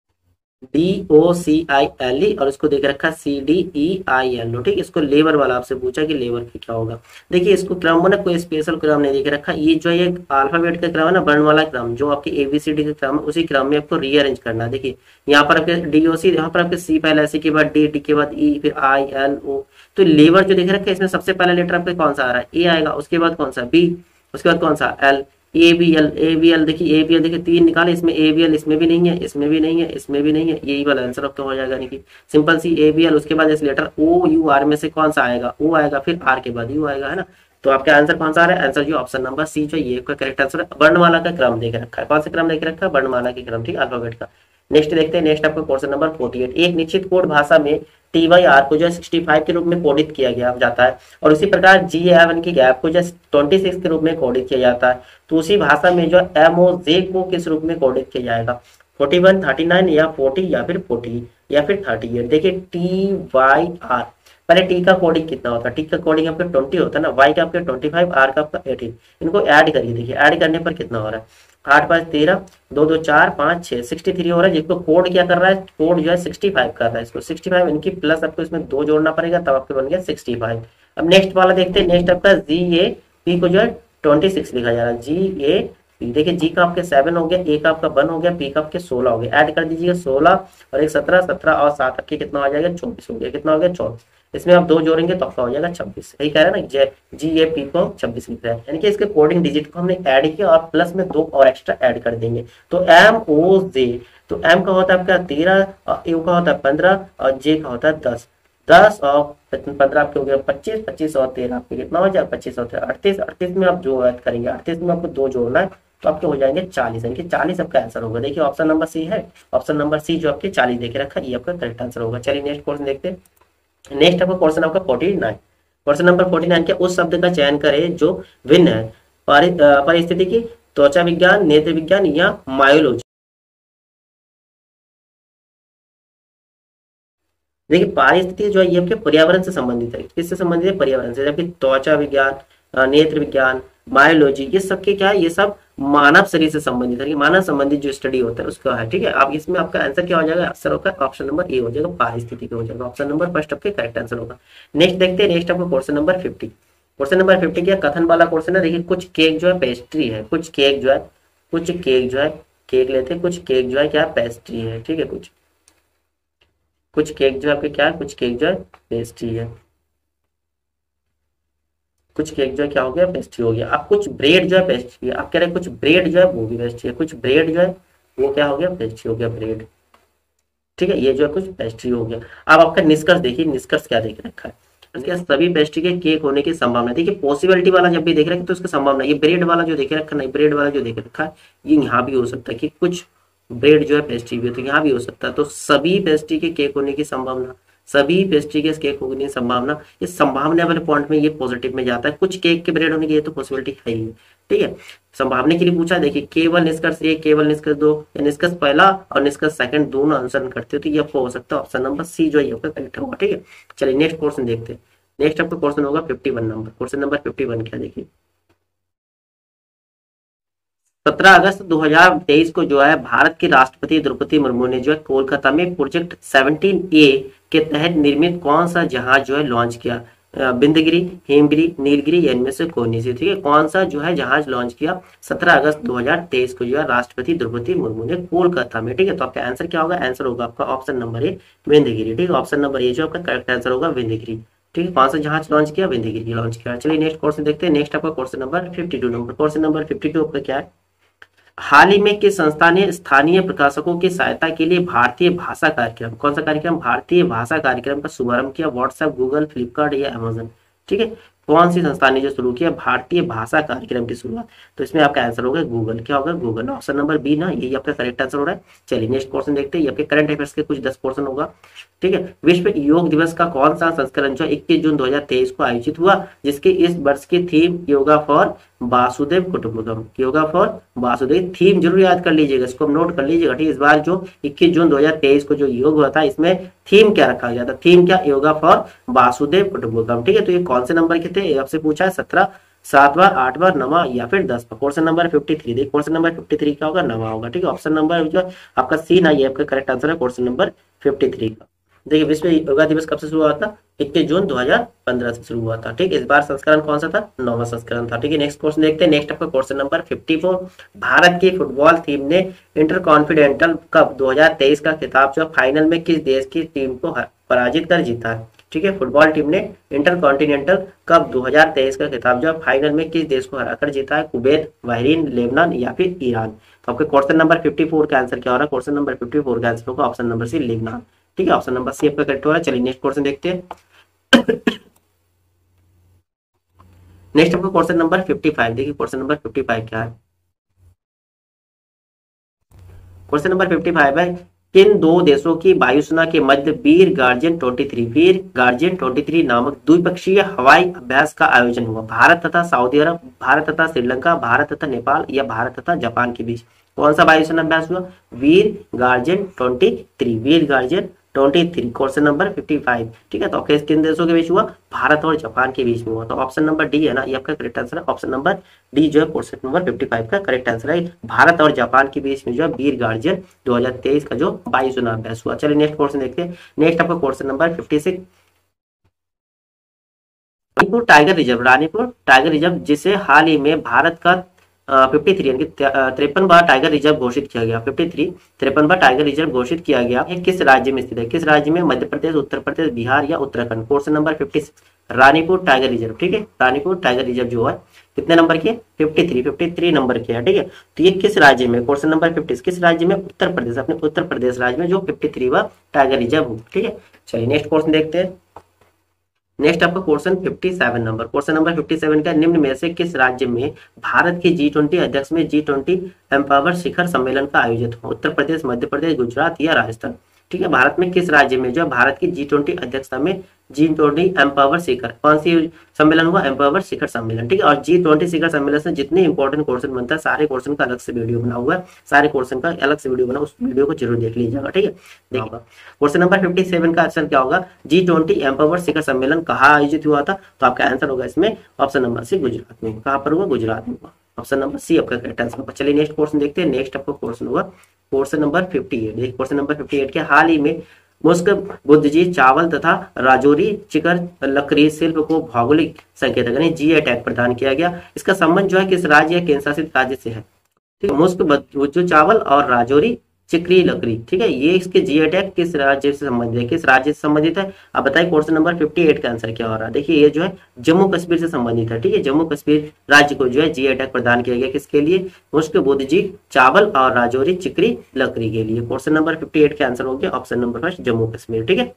DOCILE और इसको देख रखा CDEIL। ठीक, इसको लेबर वाला आपसे पूछा कि लेबर का क्या होगा। देखिए इसको क्रम ना कोई स्पेशल क्रम नहीं देख रखा, ये जो ये अल्फाबेट का क्रम है ना, वर्ण वाला क्रम जो आपके ABCD का क्रम है, उसी क्रम में आपको रीअरेंज करना है। देखिए यहाँ पर आपके DOC, यहाँ पर आपके C पहले, C के बाद D के बाद E, फिर ILO। तो लेबर जो देख रखा है इसमें सबसे पहला लेटर आपका कौन सा आ रहा है, A आएगा, उसके बाद कौन सा B, उसके बाद कौन सा L, ABL देखिए, ABL देखिए 3 निकाले, इसमें ABL इसमें भी नहीं है, इसमें भी नहीं है, इसमें भी नहीं है, यही वाला आंसर आपका हो जाएगा। यानी कि सिंपल सी ABL, उसके बाद इस लेटर OUR में से कौन सा आएगा, O आएगा, फिर R के बाद U आएगा, है ना। तो आपका आंसर कौन सा आ रहा है, आंसर जो ऑप्शन नंबर C जो ये का करेक्ट आंसर है। वर्णमाला का क्रम देख रखा है, कौन सा क्रम देख रखा है, वर्णमाला के क्रम, ठीक, अल्फाबेट का। नेक्स्ट देखते हैं, नेक्स्ट आपका क्वेश्चन नंबर 48। एक निश्चित कोड भाषा में TYR को जो है 65 के रूप में कोडित किया गया जाता है, और उसी प्रकार GAV की गैप को जो 26 के रूप में कोडित किया जाता है। तो उसी भाषा में जो MOJ को किस रूप में कोडित किया जाएगा, 41, 39 या 40 या फिर 40 या फिर 38। देखिए TYR, पहले टी का कोडिंग कितना होता है, टी का कोडिंग आपका 20 होता है ना, वाई का आपका 25, आर का आपका 18। इनको ऐड करिए, देखिए ऐड करने पर कितना हो रहा है, 8 5 13, 2 2 4 5 6, 63 हो रहा है। जिसको कोड क्या कर रहा है, कोड जो है 65 कर रहा है, इसको 65 इनकी प्लस आपको इसमें 2 जोड़ना पड़ेगा, तब आपके बन गया 65। अब नेक्स्ट वाला देखते हैं, नेक्स्ट आपका GAP को जो है 26 लिखा जा रहा है, GAP। देखिए जी का आपके 7 हो गया, ए का आपका 1 हो गया, पी का आपके 16 हो गया। ऐड कर दीजिएगा 16 और एक 17, 17 और 7 आपके कितना हो जाएगा, 24 हो गया। कितना हो गया, 24। इसमें आप 2 जोड़ेंगे तो आपका हो जाएगा 26। यही कह रहे हैं ना, GAP को 26 लिख रहा है, यानी कि इसके कोडिंग डिजिट को हमने ऐड किया और प्लस में 2 और एक्स्ट्रा ऐड कर देंगे। तो MOJ, तो M का होता है आपका 13, U का होता है 15 और J का होता है 10। 10 और 15 आपके हो गया 25, 25 और 13 आपके कितना हो जाएगा, 25 और 13 38। 38 में आप जो ऐड करेंगे, 38 में आपको 2 जोड़ना है, तो आपके हो जाएंगे 40, यानी कि 40 आपका आंसर होगा। देखिए ऑप्शन नंबर सी है, ऑप्शन नंबर सी जो आपके 40 देखे रखा है, ये आपका करेक्ट आंसर होगा। चलिए नेक्स्ट क्वेश्चन देखते हैं। नेक्स्ट आपका क्वेश्चन आपका 49। क्वेश्चन नंबर 49 के उस शब्द का चयन करें जो भिन्न है, परिस्थितिकी, त्वचा विज्ञान, नेत्र विज्ञान या मायोलॉजी। देखिए पारिस्थितिकी जो है ये आपके पर्यावरण से संबंधित है, किससे संबंधित है, पर्यावरण से। जबकि त्वचा विज्ञान, नेत्र विज्ञान, मायोलॉजी, ये सब के क्या है, ये सब मानव शरीर से संबंधित है, मानव संबंधित जो स्टडी होता है उसका है, ठीक है। अब इसमें आपका आंसर क्या हो जाएगा, आंसर होगा ऑप्शन नंबर ए हो जाएगा, पारिस्थितिकी हो जाएगा। ऑप्शन नंबर फर्स्ट आपके करेक्ट आंसर होगा। नेक्स्ट देखते हैं, नेक्स्ट आपका क्वेश्चन नंबर 50। क्वेश्चन नंबर 50 क्या कथन वाला क्वेश्चन है। देखिए कुछ केक जो है पेस्ट्री है, कुछ केक जो है, कुछ केक जो है, केक लेते हैं, कुछ केक जो है क्या पेस्ट्री है, ठीक है। कुछ केक जो है आपके क्या है, कुछ केक जो है पेस्ट्री है, कुछ केक जो है क्या हो गया, पेस्ट्री हो गया। अब कुछ ब्रेड जो है पेस्ट्री है, आप कह रहे हैं कुछ ब्रेड जो है वो भी पेस्ट्री है, कुछ ब्रेड जो है वो क्या हो गया, पेस्ट्री हो गया, ब्रेड, ठीक है। ये जो है कुछ पेस्ट्री हो गया। अब आपका निष्कर्ष देखिए, निष्कर्ष क्या देख रखा है, इसके सभी पेस्ट्री के केक होने की संभावना। देखिए पॉसिबिलिटी वाला जब भी देख रहे हैं तो उसकी संभावना, ये ब्रेड वाला जो देख रखा है, ब्रेड वाला जो देख रखा है, ये यहाँ भी हो सकता है कि कुछ ब्रेड जो है पेस्ट्री भी हो, तो यहाँ भी हो सकता है। तो सभी पेस्ट्री के केक होने की संभावना, सभी पेस्ट्री के केक होने की संभावना, इस संभावना वाले पॉइंट में ये पॉजिटिव में जाता है। कुछ केक के ब्रेड होने की ये तो पॉसिबिलिटी है ही, ठीक है। संभावना के लिए पूछा, देखिए केवल निष्कर्ष एक, केवल निष्कर्ष दो, या निष्कर्ष पहला और निष्कर्ष सेकंड दोनों आंसर करते हो तो ये आपको हो सकता है ऑप्शन नंबर सी जो है आपका करेक्ट होगा, ठीक है। चलिए नेक्स्ट क्वेश्चन देखते हैं। नेक्स्ट आपका क्वेश्चन होगा 51 नंबर। क्वेश्चन नंबर 51 क्या देखिए, 17 अगस्त 2023 को जो है भारत के राष्ट्रपति द्रौपदी मुर्मू ने जो है कोलकाता में प्रोजेक्ट 17A के तहत निर्मित कौन सा जहाज जो है लॉन्च किया, बिंदगिरी, हेमगिरी, नीलगिरी या इनमें से कोई नहीं से, ठीक है। कौन सा जो है जहाज लॉन्च किया 17 अगस्त 2023 को जो है राष्ट्रपति द्रौपदी मुर्मू ने कोलकाता में, ठीक है। तो आपका आंसर क्या होगा, आंसर होगा आपका ऑप्शन नंबर ए, विंध्यगिरी, ठीक है। ऑप्शन नंबर ए जो आपका करेक्ट आंसर होगा, विंध्यगिरी, ठीक है। कौन सा जहाज लॉन्च किया, विंध्यगिरी लॉन्च किया। चलिए नेक्स्ट क्वेश्चन देखते हैं। नेक्स्ट आपका question number 52 number. Question number 52 आपका क्या है, हाल ही में किस संस्था ने स्थानीय प्रकाशकों की सहायता के लिए भारतीय भाषा कार्यक्रम, कौन सा कार्यक्रम, भारतीय भाषा कार्यक्रम का शुभारंभ किया, व्हाट्सएप, गूगल, फ्लिपकार्ट या अमेजन, ठीक है। कौन सी संस्था ने जो शुरू किया भारतीय भाषा कार्यक्रम की शुरुआत, तो इसमें आपका आंसर होगा गूगल, क्या होगा, गूगल। ऑप्शन नंबर बी ना, यही आपका करेक्ट आंसर हो रहा है। चलिए नेक्स्ट क्वेश्चन देखते हैं, ये आपके करंट अफेयर्स के कुछ 10 क्वेश्चन होगा, ठीक है। विश्व योग दिवस का कौन सा संस्करण जो 21 जून 2023 को आयोजित हुआ, जिसके इस वर्ष की थीम योगा फॉर वासुदेव कुटुंबकम, योगा फॉर वासुदेव, थीम जरूर याद कर लीजिएगा, इसको नोट कर लीजिएगा, ठीक है। इस बार जो 21 जून 2023 को जो योग हुआ था इसमें थीम क्या रखा गया था, थीम क्या, योगा फॉर वासुदेव कुटुंबकम, ठीक है। तो ये कौन से नंबर के थे, आपसे पूछा है 17 7वां, 8वां, 9वां या फिर 10वां। क्वेश्चन नंबर 53, देखिए क्वेश्चन नंबर 53 क्या होगा, 9वां होगा। ठीक है, ऑप्शन नंबर जो आपका सी ना, ये आपका करेक्ट आंसर है क्वेश्चन नंबर 53 का। देखिए विश्व योगा दिवस कब से शुरू हुआ था, 21 जून 2015 से शुरू हुआ था। ठीक है, इस बार संस्करण कौन सा था, 9वां संस्करण था। ठीक है, नेक्स्ट क्वेश्चन देखते हैं। नेक्स्ट आपका क्वेश्चन नंबर 54, भारत की फुटबॉल टीम ने इंटर कॉन्फिडेंटल कप 2023 का खिताब जो फाइनल में किस देश की टीम को पराजित कर जीता है। ठीक है, फुटबॉल टीम ने इंटर कॉन्टिनेंटल कप 2023 का खिताब जो फाइनल में किस देश को हराकर जीता है, कुवैत, बहरीन, लेबनान या फिर ईरान। तो आपके क्वेश्चन नंबर 54 का आंसर क्या हो रहा है, क्वेश्चन नंबर 54 का आंसर होगा ऑप्शन नंबर सी, लेबनान। ठीक है, ऑप्शन नंबर सी आपका करेक्ट हो रहा है। चलिए नेक्स्ट क्वेश्चन देखते हैं। नेक्स्ट आपका क्वेश्चन नंबर 55, देखिए क्वेश्चन नंबर 55 क्या है। क्वेश्चन नंबर 55 है, किन दो देशों की वायुसेना के मध्य वीर गार्जियन 23 नामक द्विपक्षीय हवाई अभ्यास का आयोजन हुआ। भारत तथा सऊदी अरब, भारत तथा श्रीलंका, भारत तथा नेपाल या भारत तथा जापान के बीच कौन सा वायुसेना अभ्यास हुआ, वीर गार्जियन 23, क्वेश्चन नंबर 55। ठीक है, तो किन देशों के बीच हुआ, भारत और जापान के बीच में हुआ। तो ऑप्शन नंबर डी है ना, ये आपका करेक्ट आंसर है। ऑप्शन नंबर डी जो है क्वेश्चन नंबर 55 का करेक्ट आंसर है। भारत और जापान के बीच में जो है वीर गार्जियन 2023 का जो वायुसेना अभ्यास हुआ। चलिए नेक्स्ट क्वेश्चन देखते हैं। नेक्स्ट आपका question number 56, Ranipur tiger reserve जिसे हाल ही में भारत का 53 यानी 53वां टाइगर रिजर्व घोषित किया गया, 53वां टाइगर रिजर्व घोषित किया गया है, किस राज्य में स्थित है, किस राज्य में, मध्य प्रदेश, उत्तर प्रदेश, बिहार या Uttarakhand. Question number 56, Ranipur tiger reserve. ठीक है, रानीपुर टाइगर रिजर्व जो है कितने नंबर के, 53 नंबर के है। ठीक है, तो ये किस राज्य में, क्वेश्चन नंबर 50 किस राज्य में, उत्तर प्रदेश, अपने उत्तर प्रदेश राज्य में जो 53वां टाइगर रिजर्व हो। ठीक है, चलिए नेक्स्ट क्वेश्चन देखते हैं। नेक्स्ट आपका क्वेश्चन 57 नंबर, क्वेश्चन नंबर 57 का, निम्न में से किस राज्य में भारत के G20 अध्यक्ष में G20 एम्पावर शिखर सम्मेलन का आयोजित हो, उत्तर प्रदेश, मध्य प्रदेश, गुजरात या राजस्थान। ठीक है, भारत में किस राज्य में जो भारत की G20 अध्यक्षता में G20 एम्पावर शिखर, कौन सी सम्मेलन हुआ, एम्पावर शिखर सम्मेलन। ठीक है, और G20 शिखर सम्मेलन से जितने इंपॉर्टेंट क्वेश्चन बनता है, सारे क्वेश्चन का अलग से वीडियो बना हुआ है, सारे क्वेश्चन का अलग से वीडियो बना, उस वीडियो को जरूर देख लीजिएगा। ठीक है, देखिए क्वेश्चन नंबर 57 का आंसर क्या होगा, G20 एम्पावर शिखर सम्मेलन कहाँ आयोजित हुआ था, तो आपका आंसर होगा इसमें ऑप्शन नंबर सी, गुजरात में। कहाँ पर हुआ, गुजरात में हुआ। ऑप्शन नंबर सी आपका करेक्ट आंसर होगा। चलिए नेक्स्ट क्वेश्चन देखते हैं। नेक्स्ट आपका क्वेश्चन होगा क्वेश्चन नंबर 58। देखिए क्वेश्चन नंबर 58 के, हाल ही में मुस्क बुद्धजी चावल तथा राजौरी चिकर लकड़ी शिल्प को भौगोलिक संकेतक यानी जीआई टैग प्रदान किया गया। इसका संबंध जो है किस राज्य या केंद्र शासित राज्य से है। ठीक है, मुस्क बुद्धू चावल और राजौरी चिकरी लकड़ी। ठीक है, ये इसके जीआई टैग किस राज्य से संबंधित है, किस राज्य से संबंधित है। अब बताइए क्वेश्चन नंबर 58 का आंसर क्या हो रहा है। देखिए ये जो है जम्मू कश्मीर से संबंधित है। ठीक है, जम्मू कश्मीर राज्य को जो है जीआई टैग प्रदान किया गया, किसके लिए, मुस्क बुद्धजी चावल और राजौरी चिकरी लकड़ी के लिए। क्वेश्चन नंबर 58 का आंसर हो गया option number first, Jammu Kashmir. ठीक है,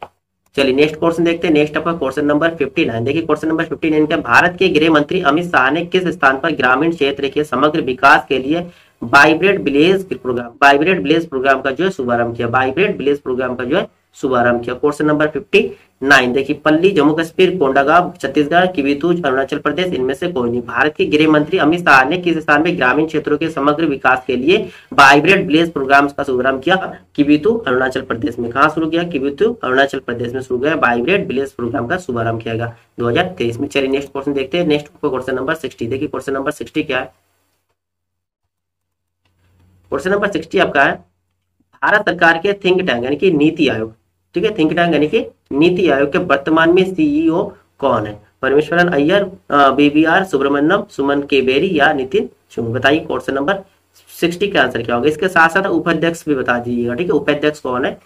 चलिए नेक्स्ट क्वेश्चन देखते हैं। नेक्स्ट आपका क्वेश्चन नंबर 59। देखिए क्वेश्चन नंबर 59 का, भारत के गृह मंत्री अमित शाह ने किस स्थान पर ग्रामीण क्षेत्र के समग्र विकास के लिए वाइब्रेंट विलेज प्रोग्राम का जो है शुभारंभ किया, वाइब्रेंट विलेज प्रोग्राम का जो है शुभारंभ किया। क्वेश्चन नंबर 59, देखिए पल्ली जम्मू कश्मीर, कोंडागांव छत्तीसगढ़, किबिथु अरुणाचल प्रदेश, इनमें से कोई नहीं। भारत के गृह मंत्री अमित शाह ने किस स्थान में ग्रामीण क्षेत्रों के समग्र विकास के लिए वाइब्रेंट विलेज प्रोग्राम का शुभारंभ किया, किबिथु अरुणाचल प्रदेश में। कहाँ शुरू किया, किबिथु अरुणाचल प्रदेश में शुरू किया वाइब्रेंट विलेज प्रोग्राम का शुभारंभ किया गया 2023 में। चलिए नेक्स्ट क्वेश्चन देखते हैं। Next question number 60। देखिए क्वेश्चन नंबर 60 क्या है, क्वेश्चन नंबर 60 आपका है, भारत सरकार के थिंक टैंक यानी कि नीति आयोग। ठीक है, थिंक टैंक यानी कि नीति आयोग के वर्तमान में सीईओ कौन है, परमेश्वरन अय्यर, बीबीआर सुब्रमण्यम, सुमन केबेरी या नितिन चुंग। बताइए क्वेश्चन नंबर 60 का आंसर क्या होगा। इसके साथ साथ उपाध्यक्ष भी बता दीजिएगा। ठीक है, उपाध्यक्ष कौन है,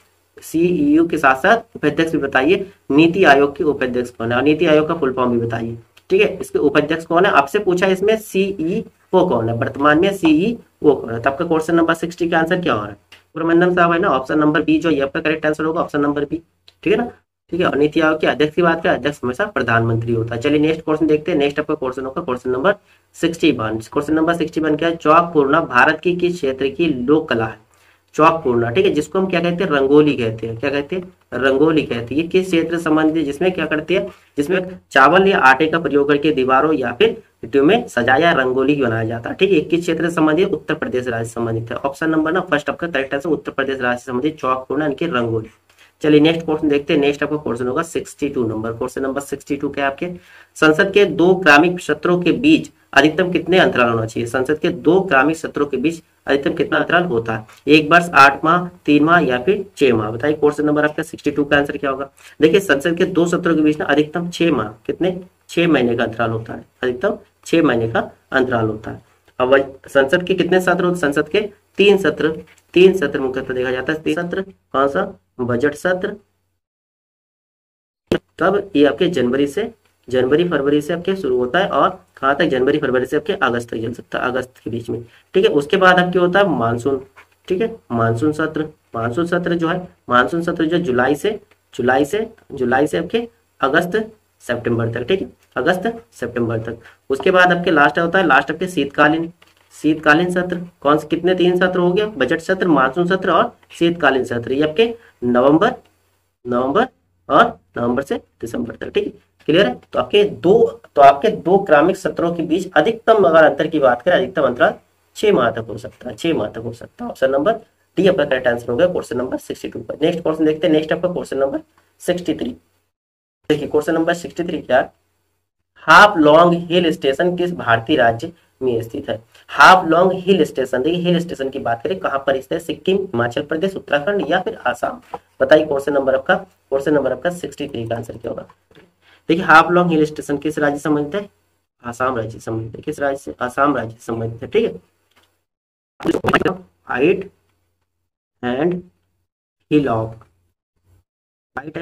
सीईओ के साथ साथ उपाध्यक्ष भी बताइए, नीति आयोग के उपाध्यक्ष कौन है और नीति आयोग का फुल फॉर्म भी बताइए। ठीक है, इसके उपाध्यक्ष कौन है, आपसे पूछा इसमें सीईओ कौन है, वर्तमान में सीईओ कौन है। तो आपका क्वेश्चन नंबर 60 का आंसर क्या हो रहा है, सुब्रमण्यम साहब है ना, ऑप्शन नंबर बी जो ये आपका करेक्ट आंसर होगा, ऑप्शन नंबर बी। ठीक है ना, ठीक है। और नीति आयोग के अध्यक्ष की बात करें, अध्यक्ष हमेशा प्रधानमंत्री होता है। चलिए नेक्स्ट क्वेश्चन देखते हैं। नेक्स्ट आपका क्वेश्चन होगा क्वेश्चन नंबर 61। क्वेश्चन नंबर 61 क्या है, चौक पूर्णा भारत की किस क्षेत्र की लोक कला है, चौक पूर्णा। ठीक है, जिसको हम क्या कहते हैं, रंगोली कहते हैं। क्या कहते हैं, रंगोली कहते हैं। ये किस क्षेत्र से संबंधित है, जिसमें क्या करते हैं, जिसमें चावल या आटे का प्रयोग करके दीवारों या फिर भित्तियों में सजाया रंगोली बनाया जाता है। ठीक है, किस क्षेत्र से संबंधित, उत्तर प्रदेश राज्य से संबंधित है। ऑप्शन नंबर ना फर्स्ट आपका करेक्ट आंसर, उत्तर प्रदेश राज्य से संबंधित चौक पूर्णा इनकी रंगोली। चलिए नेक्स्ट क्वेश्चन देखते हैं। नेक्स्ट आपका क्वेश्चन होगा 62 नंबर। क्वेश्चन नंबर 62 क्या है आपके, संसद के दो क्रमिक सत्रों के बीच अधिकतम कितने अंतराल होना चाहिए। संसद के दो क्रमिक सत्रों के बीच अधिकतम कितना अंतराल होता है, 1 वर्ष, 8 माह, 3 माह या फिर 6 माह। बताइए क्वेश्चन नंबर आपका 62 का आंसर क्या होगा। देखिए संसद के दो सत्रों के बीच ना अधिकतम 6 माह, कितने 6 महीने का अंतराल होता है, अधिकतम 6 महीने का अंतराल होता है। अब संसद के कितने सत्र होते हैं, संसद के 3 सत्र, 3 सत्र मुख्यतः देखा जाता है। 3 सत्र कौन सा, बजट सत्र, तब ये आपके जनवरी फरवरी से आपके शुरू होता है और कहाँ तक, जनवरी फरवरी से आपके अगस्त तक चल सकता है, अगस्त के बीच में, ठीक है। उसके बाद आपके होता है मानसून, ठीक है, मानसून सत्र। मानसून सत्र जो है, मानसून सत्र जो जुलाई से आपके अगस्त सितंबर तक, ठीक है, अगस्त सितंबर तक। उसके बाद आपके लास्ट होता है, लास्ट आपके शीतकालीन सत्र। कौन से, कितने 3 सत्र हो गया, बजट सत्र, मानसून सत्र और शीतकालीन सत्र। ये आपके नवंबर और नवंबर से दिसंबर तक, ठीक है, क्लियर है। तो आपके दो क्रमिक सत्रों के बीच अधिकतम अगर अंतर की बात करें, अधिकतम अंतराल 6 माह तक हो सकता है, 6 माह तक हो सकता है। ऑप्शन नंबर डी आपका करेक्ट आंसर हो गया क्वेश्चन नंबर 62 पर। नेक्स्ट क्वेश्चन देखते हैं। नेक्स्ट आपका क्वेश्चन नंबर 63। देखिए क्वेश्चन नंबर 63 क्या, हाफ लॉन्ग हिल स्टेशन किस भारतीय राज्य में स्थित है। हाफ लॉन्ग हिल स्टेशन, देखिए हिल स्टेशन की बात करें कहां पर स्थित है, सिक्किम, हिमाचल प्रदेश, उत्तराखंड या फिर आसाम। बताइए क्वेश्चन नंबर आपका 63 का आंसर क्या होगा। देखिए हाफ लॉन्ग हिल स्टेशन किस राज्य से संबंधित है, आसाम राज्य से संबंधित है। किस राज्य से, आसाम राज्य से संबंधित है, ठीक है। हाइट एंड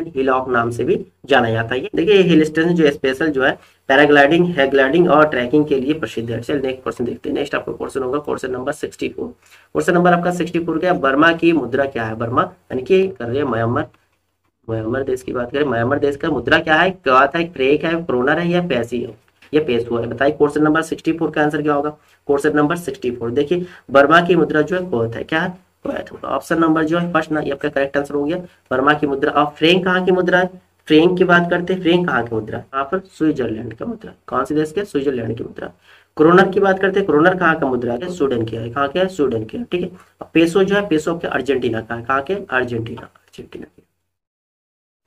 हिलॉक नाम से भी जाना जाता है। देखिए हिल स्टेशन जो स्पेशल जो है पैराग्लाइडिंग, हैग्लाइडिंग और ट्रैकिंग के लिए प्रसिद्ध है। चलिए नेक्स्ट क्वेश्चन देखते हैं। नेक्स्ट आपका क्वेश्चन होगा क्वेश्चन नंबर 64। क्वेश्चन नंबर आपका 64 क्या, बर्मा की मुद्रा क्या है। बर्मा यानी कि कर रहे हैं म्यांमार देश की बात करें, म्यांमार देश का मुद्रा क्या है, क्या है, क्रेक है, क्रोनर है या पैसी है, या पेसो है। बताइए क्वेश्चन नंबर 64 का आंसर क्या होगा। क्वेश्चन नंबर 64 देखिए बर्मा की मुद्रा जो है क्वैत है, क्या है, क्वैत होगा। ऑप्शन नंबर जो है फर्स्ट ना, ये आपका करेक्ट आंसर हो गया, बर्मा की मुद्रा। और फ्रैंक कहाँ की मुद्रा है, फ्रैंक की बात करते हैं, फ्रैंक कहाँ की मुद्रा, यहाँ पर स्विट्जरलैंड का मुद्रा, कौन से देश के, स्विट्जरलैंड की मुद्रा। क्रोनर की बात करते हैं, क्रोनर कहाँ का मुद्रा है, स्वीडन की है, कहाँ के है, स्वीडन की है, ठीक है। और पेसो जो है, पेसो के अर्जेंटीना का है, कहाँ के, अर्जेंटीना के।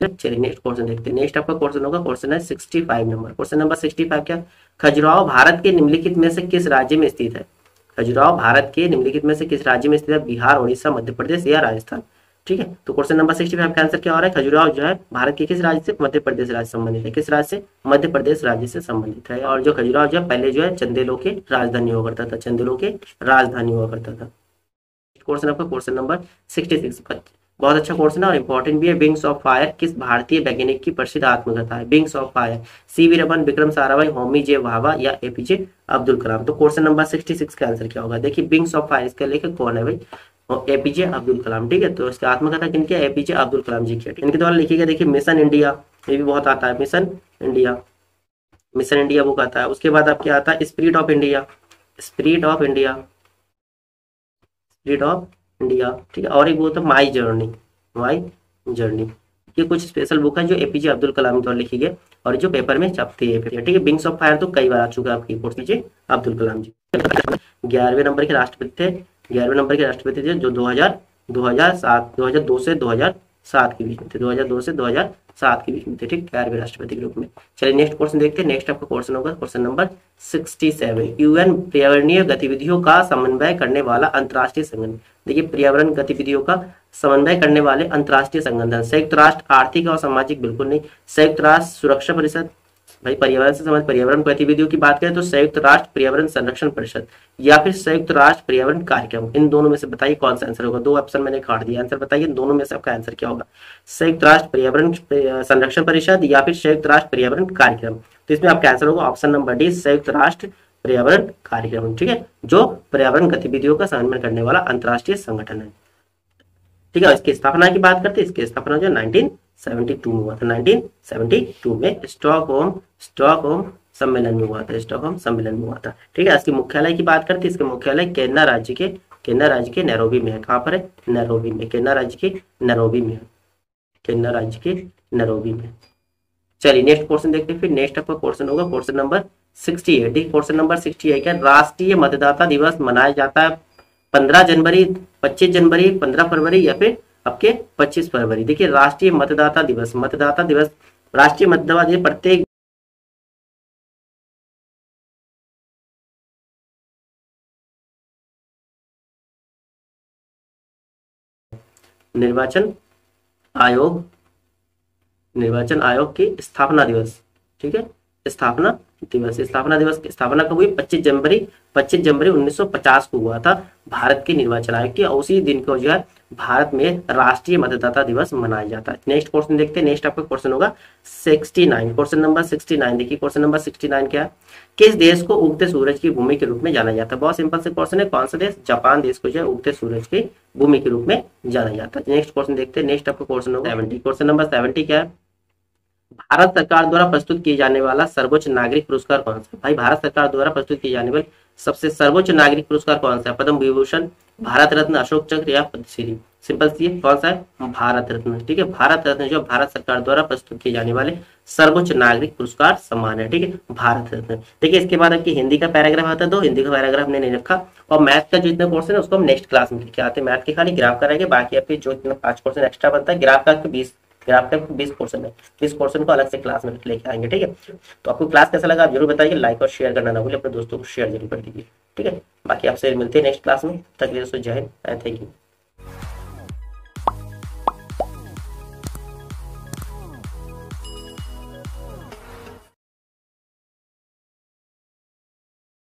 चलिए नेक्स्ट क्वेश्चन देखते हैं। नेक्स्ट आपका क्वेश्चन होगा क्वेश्चन है 65 नंबर। क्वेश्चन नंबर 65 क्या, खजुराहो भारत के निम्नलिखित में से किस राज्य में स्थित है। खजुराहो भारत के निम्नलिखित में से किस राज्य में स्थित है, बिहार, उड़ीसा, मध्य प्रदेश या राजस्थान, ठीक है। तो क्वेश्चन नंबर 65 का आंसर क्या हो रहा है, खजुराहो जो है भारत के किस राज्य से, मध्य प्रदेश राज्य से संबंधित है। किस राज्य से, मध्य प्रदेश राज्य से संबंधित है। और जो खजुराहो जो है पहले जो है चंदेलों के राजधानी हुआ करता था, चंदेलों के राजधानी हुआ करता था। क्वेश्चन आपका क्वेश्चन नंबर 66, बहुत अच्छा क्वेश्चन है और इंपॉर्टेंट भी है। विंग्स ऑफ फायर किस भारतीय वैज्ञानिक की प्रसिद्ध आत्मकथा है। Wings of Fire, CV Raman, Vikram Sarabhai, Homi J Bhabha या एपीजे अब्दुल कलाम। तो क्वेश्चन नंबर 66 का आंसर क्या होगा। देखिए विंग्स ऑफ फायर इसके लेखक कौन है भाई, एपीजे अब्दुल कलाम, ठीक है। तो इसका आत्मकथा किनकी है, एपीजे अब्दुल कलाम जी की, इनके द्वारा लिखी गई। देखिए मिशन इंडिया, ये भी बहुत आता है, मिशन इंडिया बुक आता है। उसके बाद आपके आता है स्पिरिट ऑफ इंडिया, ठीक है। और एक बुक है माई जर्नी। ये कुछ स्पेशल बुक है जो एपीजे अब्दुल कलाम द्वारा लिखी गई और जो पेपर में छपती है, ठीक है। विंग्स ऑफ फायर तो कई बार आ चुका है आपकी, एपीजे अब्दुल कलाम जी 11वें नंबर के राष्ट्रपति थे, 11वें नंबर के राष्ट्रपति थे जो 2002 से 2007 के बीच में थे, 2002 से 2007 के बीच में थे, ठीक, 11वें राष्ट्रपति के रूप में। चलिए नेक्स्ट क्वेश्चन देखते हैं। नेक्स्ट आपका क्वेश्चन होगा क्वेश्चन नंबर 67। यूएन पर्यावरणीय गतिविधियों का समन्वय करने वाला अंतर्राष्ट्रीय संगठन। देखिए पर्यावरण गतिविधियों का समन्वय करने वाले अंतर्राष्ट्रीय संगठन, संयुक्त राष्ट्र आर्थिक और सामाजिक, बिल्कुल नहीं, संयुक्त राष्ट्र सुरक्षा परिषद। भाई पर्यावरण से संबंधित पर्यावरण गतिविधियों की बात करें तो संयुक्त राष्ट्र पर्यावरण संरक्षण परिषद या फिर संयुक्त राष्ट्र पर्यावरण कार्यक्रम। इन दोनों में से बताइए कौन सा आंसर होगा। 2 ऑप्शन मैंने काट दिया, आंसर बताइए दोनों में से आपका आंसर क्या होगा, संयुक्त राष्ट्र पर्यावरण संरक्षण परिषद या फिर संयुक्त राष्ट्र पर्यावरण कार्यक्रम। तो इसमें आपका आंसर होगा ऑप्शन नंबर डी, संयुक्त राष्ट्र पर्यावरण कार्यक्रम, ठीक है, जो पर्यावरण गतिविधियों का समन्वय करने वाला अंतर्राष्ट्रीय संगठन है, ठीक है। इसकी स्थापना की बात करते हैं, इसकी स्थापना जो 1972 में हुआ था, 1972 में स्टॉकहोम सम्मेलन में हुआ था, स्टॉकहोम सम्मेलन में हुआ था, ठीक है। इसके मुख्यालय की बात करते हैं, इसके मुख्यालय केन्या राज्य के नैरोबी में है। कहाँ पर है, नैरोबी में, केन्या राज्य के नैरोबी में है, केन्या राज्य के नैरोबी में। चलिए नेक्स्ट क्वेश्चन देखते हैं। फिर नेक्स्ट आपका क्वेश्चन होगा क्वेश्चन नंबर 68। क्वेश्चन नंबर 68 क्या, राष्ट्रीय मतदाता दिवस मनाया जाता है 15 जनवरी, 25 जनवरी, 15 फरवरी या फिर आपके 25 फरवरी। देखिए राष्ट्रीय मतदाता दिवस, मतदाता दिवस, राष्ट्रीय मतदाता दिवस प्रत्येक निर्वाचन आयोग, निर्वाचन आयोग की स्थापना दिवस, ठीक है, स्थापना दिवस। स्थापना दिवस की स्थापना कब हुई? 25 जनवरी, 25 जनवरी 1950 को हुआ था भारत के निर्वाचन आयोग की, और उसी दिन को जो है भारत में राष्ट्रीय मतदाता दिवस मनाया जाता है। नेक्स्ट क्वेश्चन देखते हैं। नेक्स्ट आपका क्वेश्चन होगा 69, क्वेश्चन नंबर 69। देखिए क्वेश्चन नंबर 69 क्या है? किस देश को उगते सूरज की भूमि के रूप में जाना जाता है? बहुत सिंपल से क्वेश्चन है। कौन सा देश? जापान देश को जो है उगते सूरज की भूमि के रूप में जाना जाता है। नेक्स्ट क्वेश्चन देखते हैं। नेक्स्ट आपका क्वेश्चन होगा 70, क्वेश्चन नंबर 70 क्या है? भारत सरकार द्वारा प्रस्तुत किए जाने वाला सर्वोच्च नागरिक पुरस्कार कौन सा है? भाई भारत सरकार द्वारा प्रस्तुत किए जाने वाले सबसे सर्वोच्च नागरिक पुरस्कार कौन सा है? पद्म विभूषण, भारत रत्न, अशोक चक्र या पद्मश्री? सिंपल सी है, कौन सा है? भारत रत्न, ठीक है। भारत रत्न जो भारत सरकार द्वारा प्रस्तुत किए जाने वाले सर्वोच्च नागरिक पुरस्कार सम्मान है, ठीक है, भारत रत्न। देखिए इसके बाद आपकी हिंदी का पैराग्राफ आता है, दो हिंदी का पैराग्राफ हमने नहीं रखा, और मैथ का जो इतना क्वेश्चन है उसको हम नेक्स्ट क्लास में लेके आते हैं। मैथ के खाली ग्राफ कराएंगे, बाकी आपके जो इतना 5 क्वेश्चन एक्स्ट्रा बनता है, ग्राफ का 20, ग्राफ का 20 क्वेश्चन है, 20 क्वेश्चन को अलग से क्लास में लेके आएंगे, ठीक है। तो आपको क्लास कैसा लगा आप जरूर बताइए, लाइक और शेयर करना ना भूलिए, अपने दोस्तों को शेयर जरूर कर दीजिए, ठीक है। बाकी आपसे मिलते हैं नेक्स्ट क्लास में, तक के लिए दोस्तों जय हिंद एंड थैंक यू।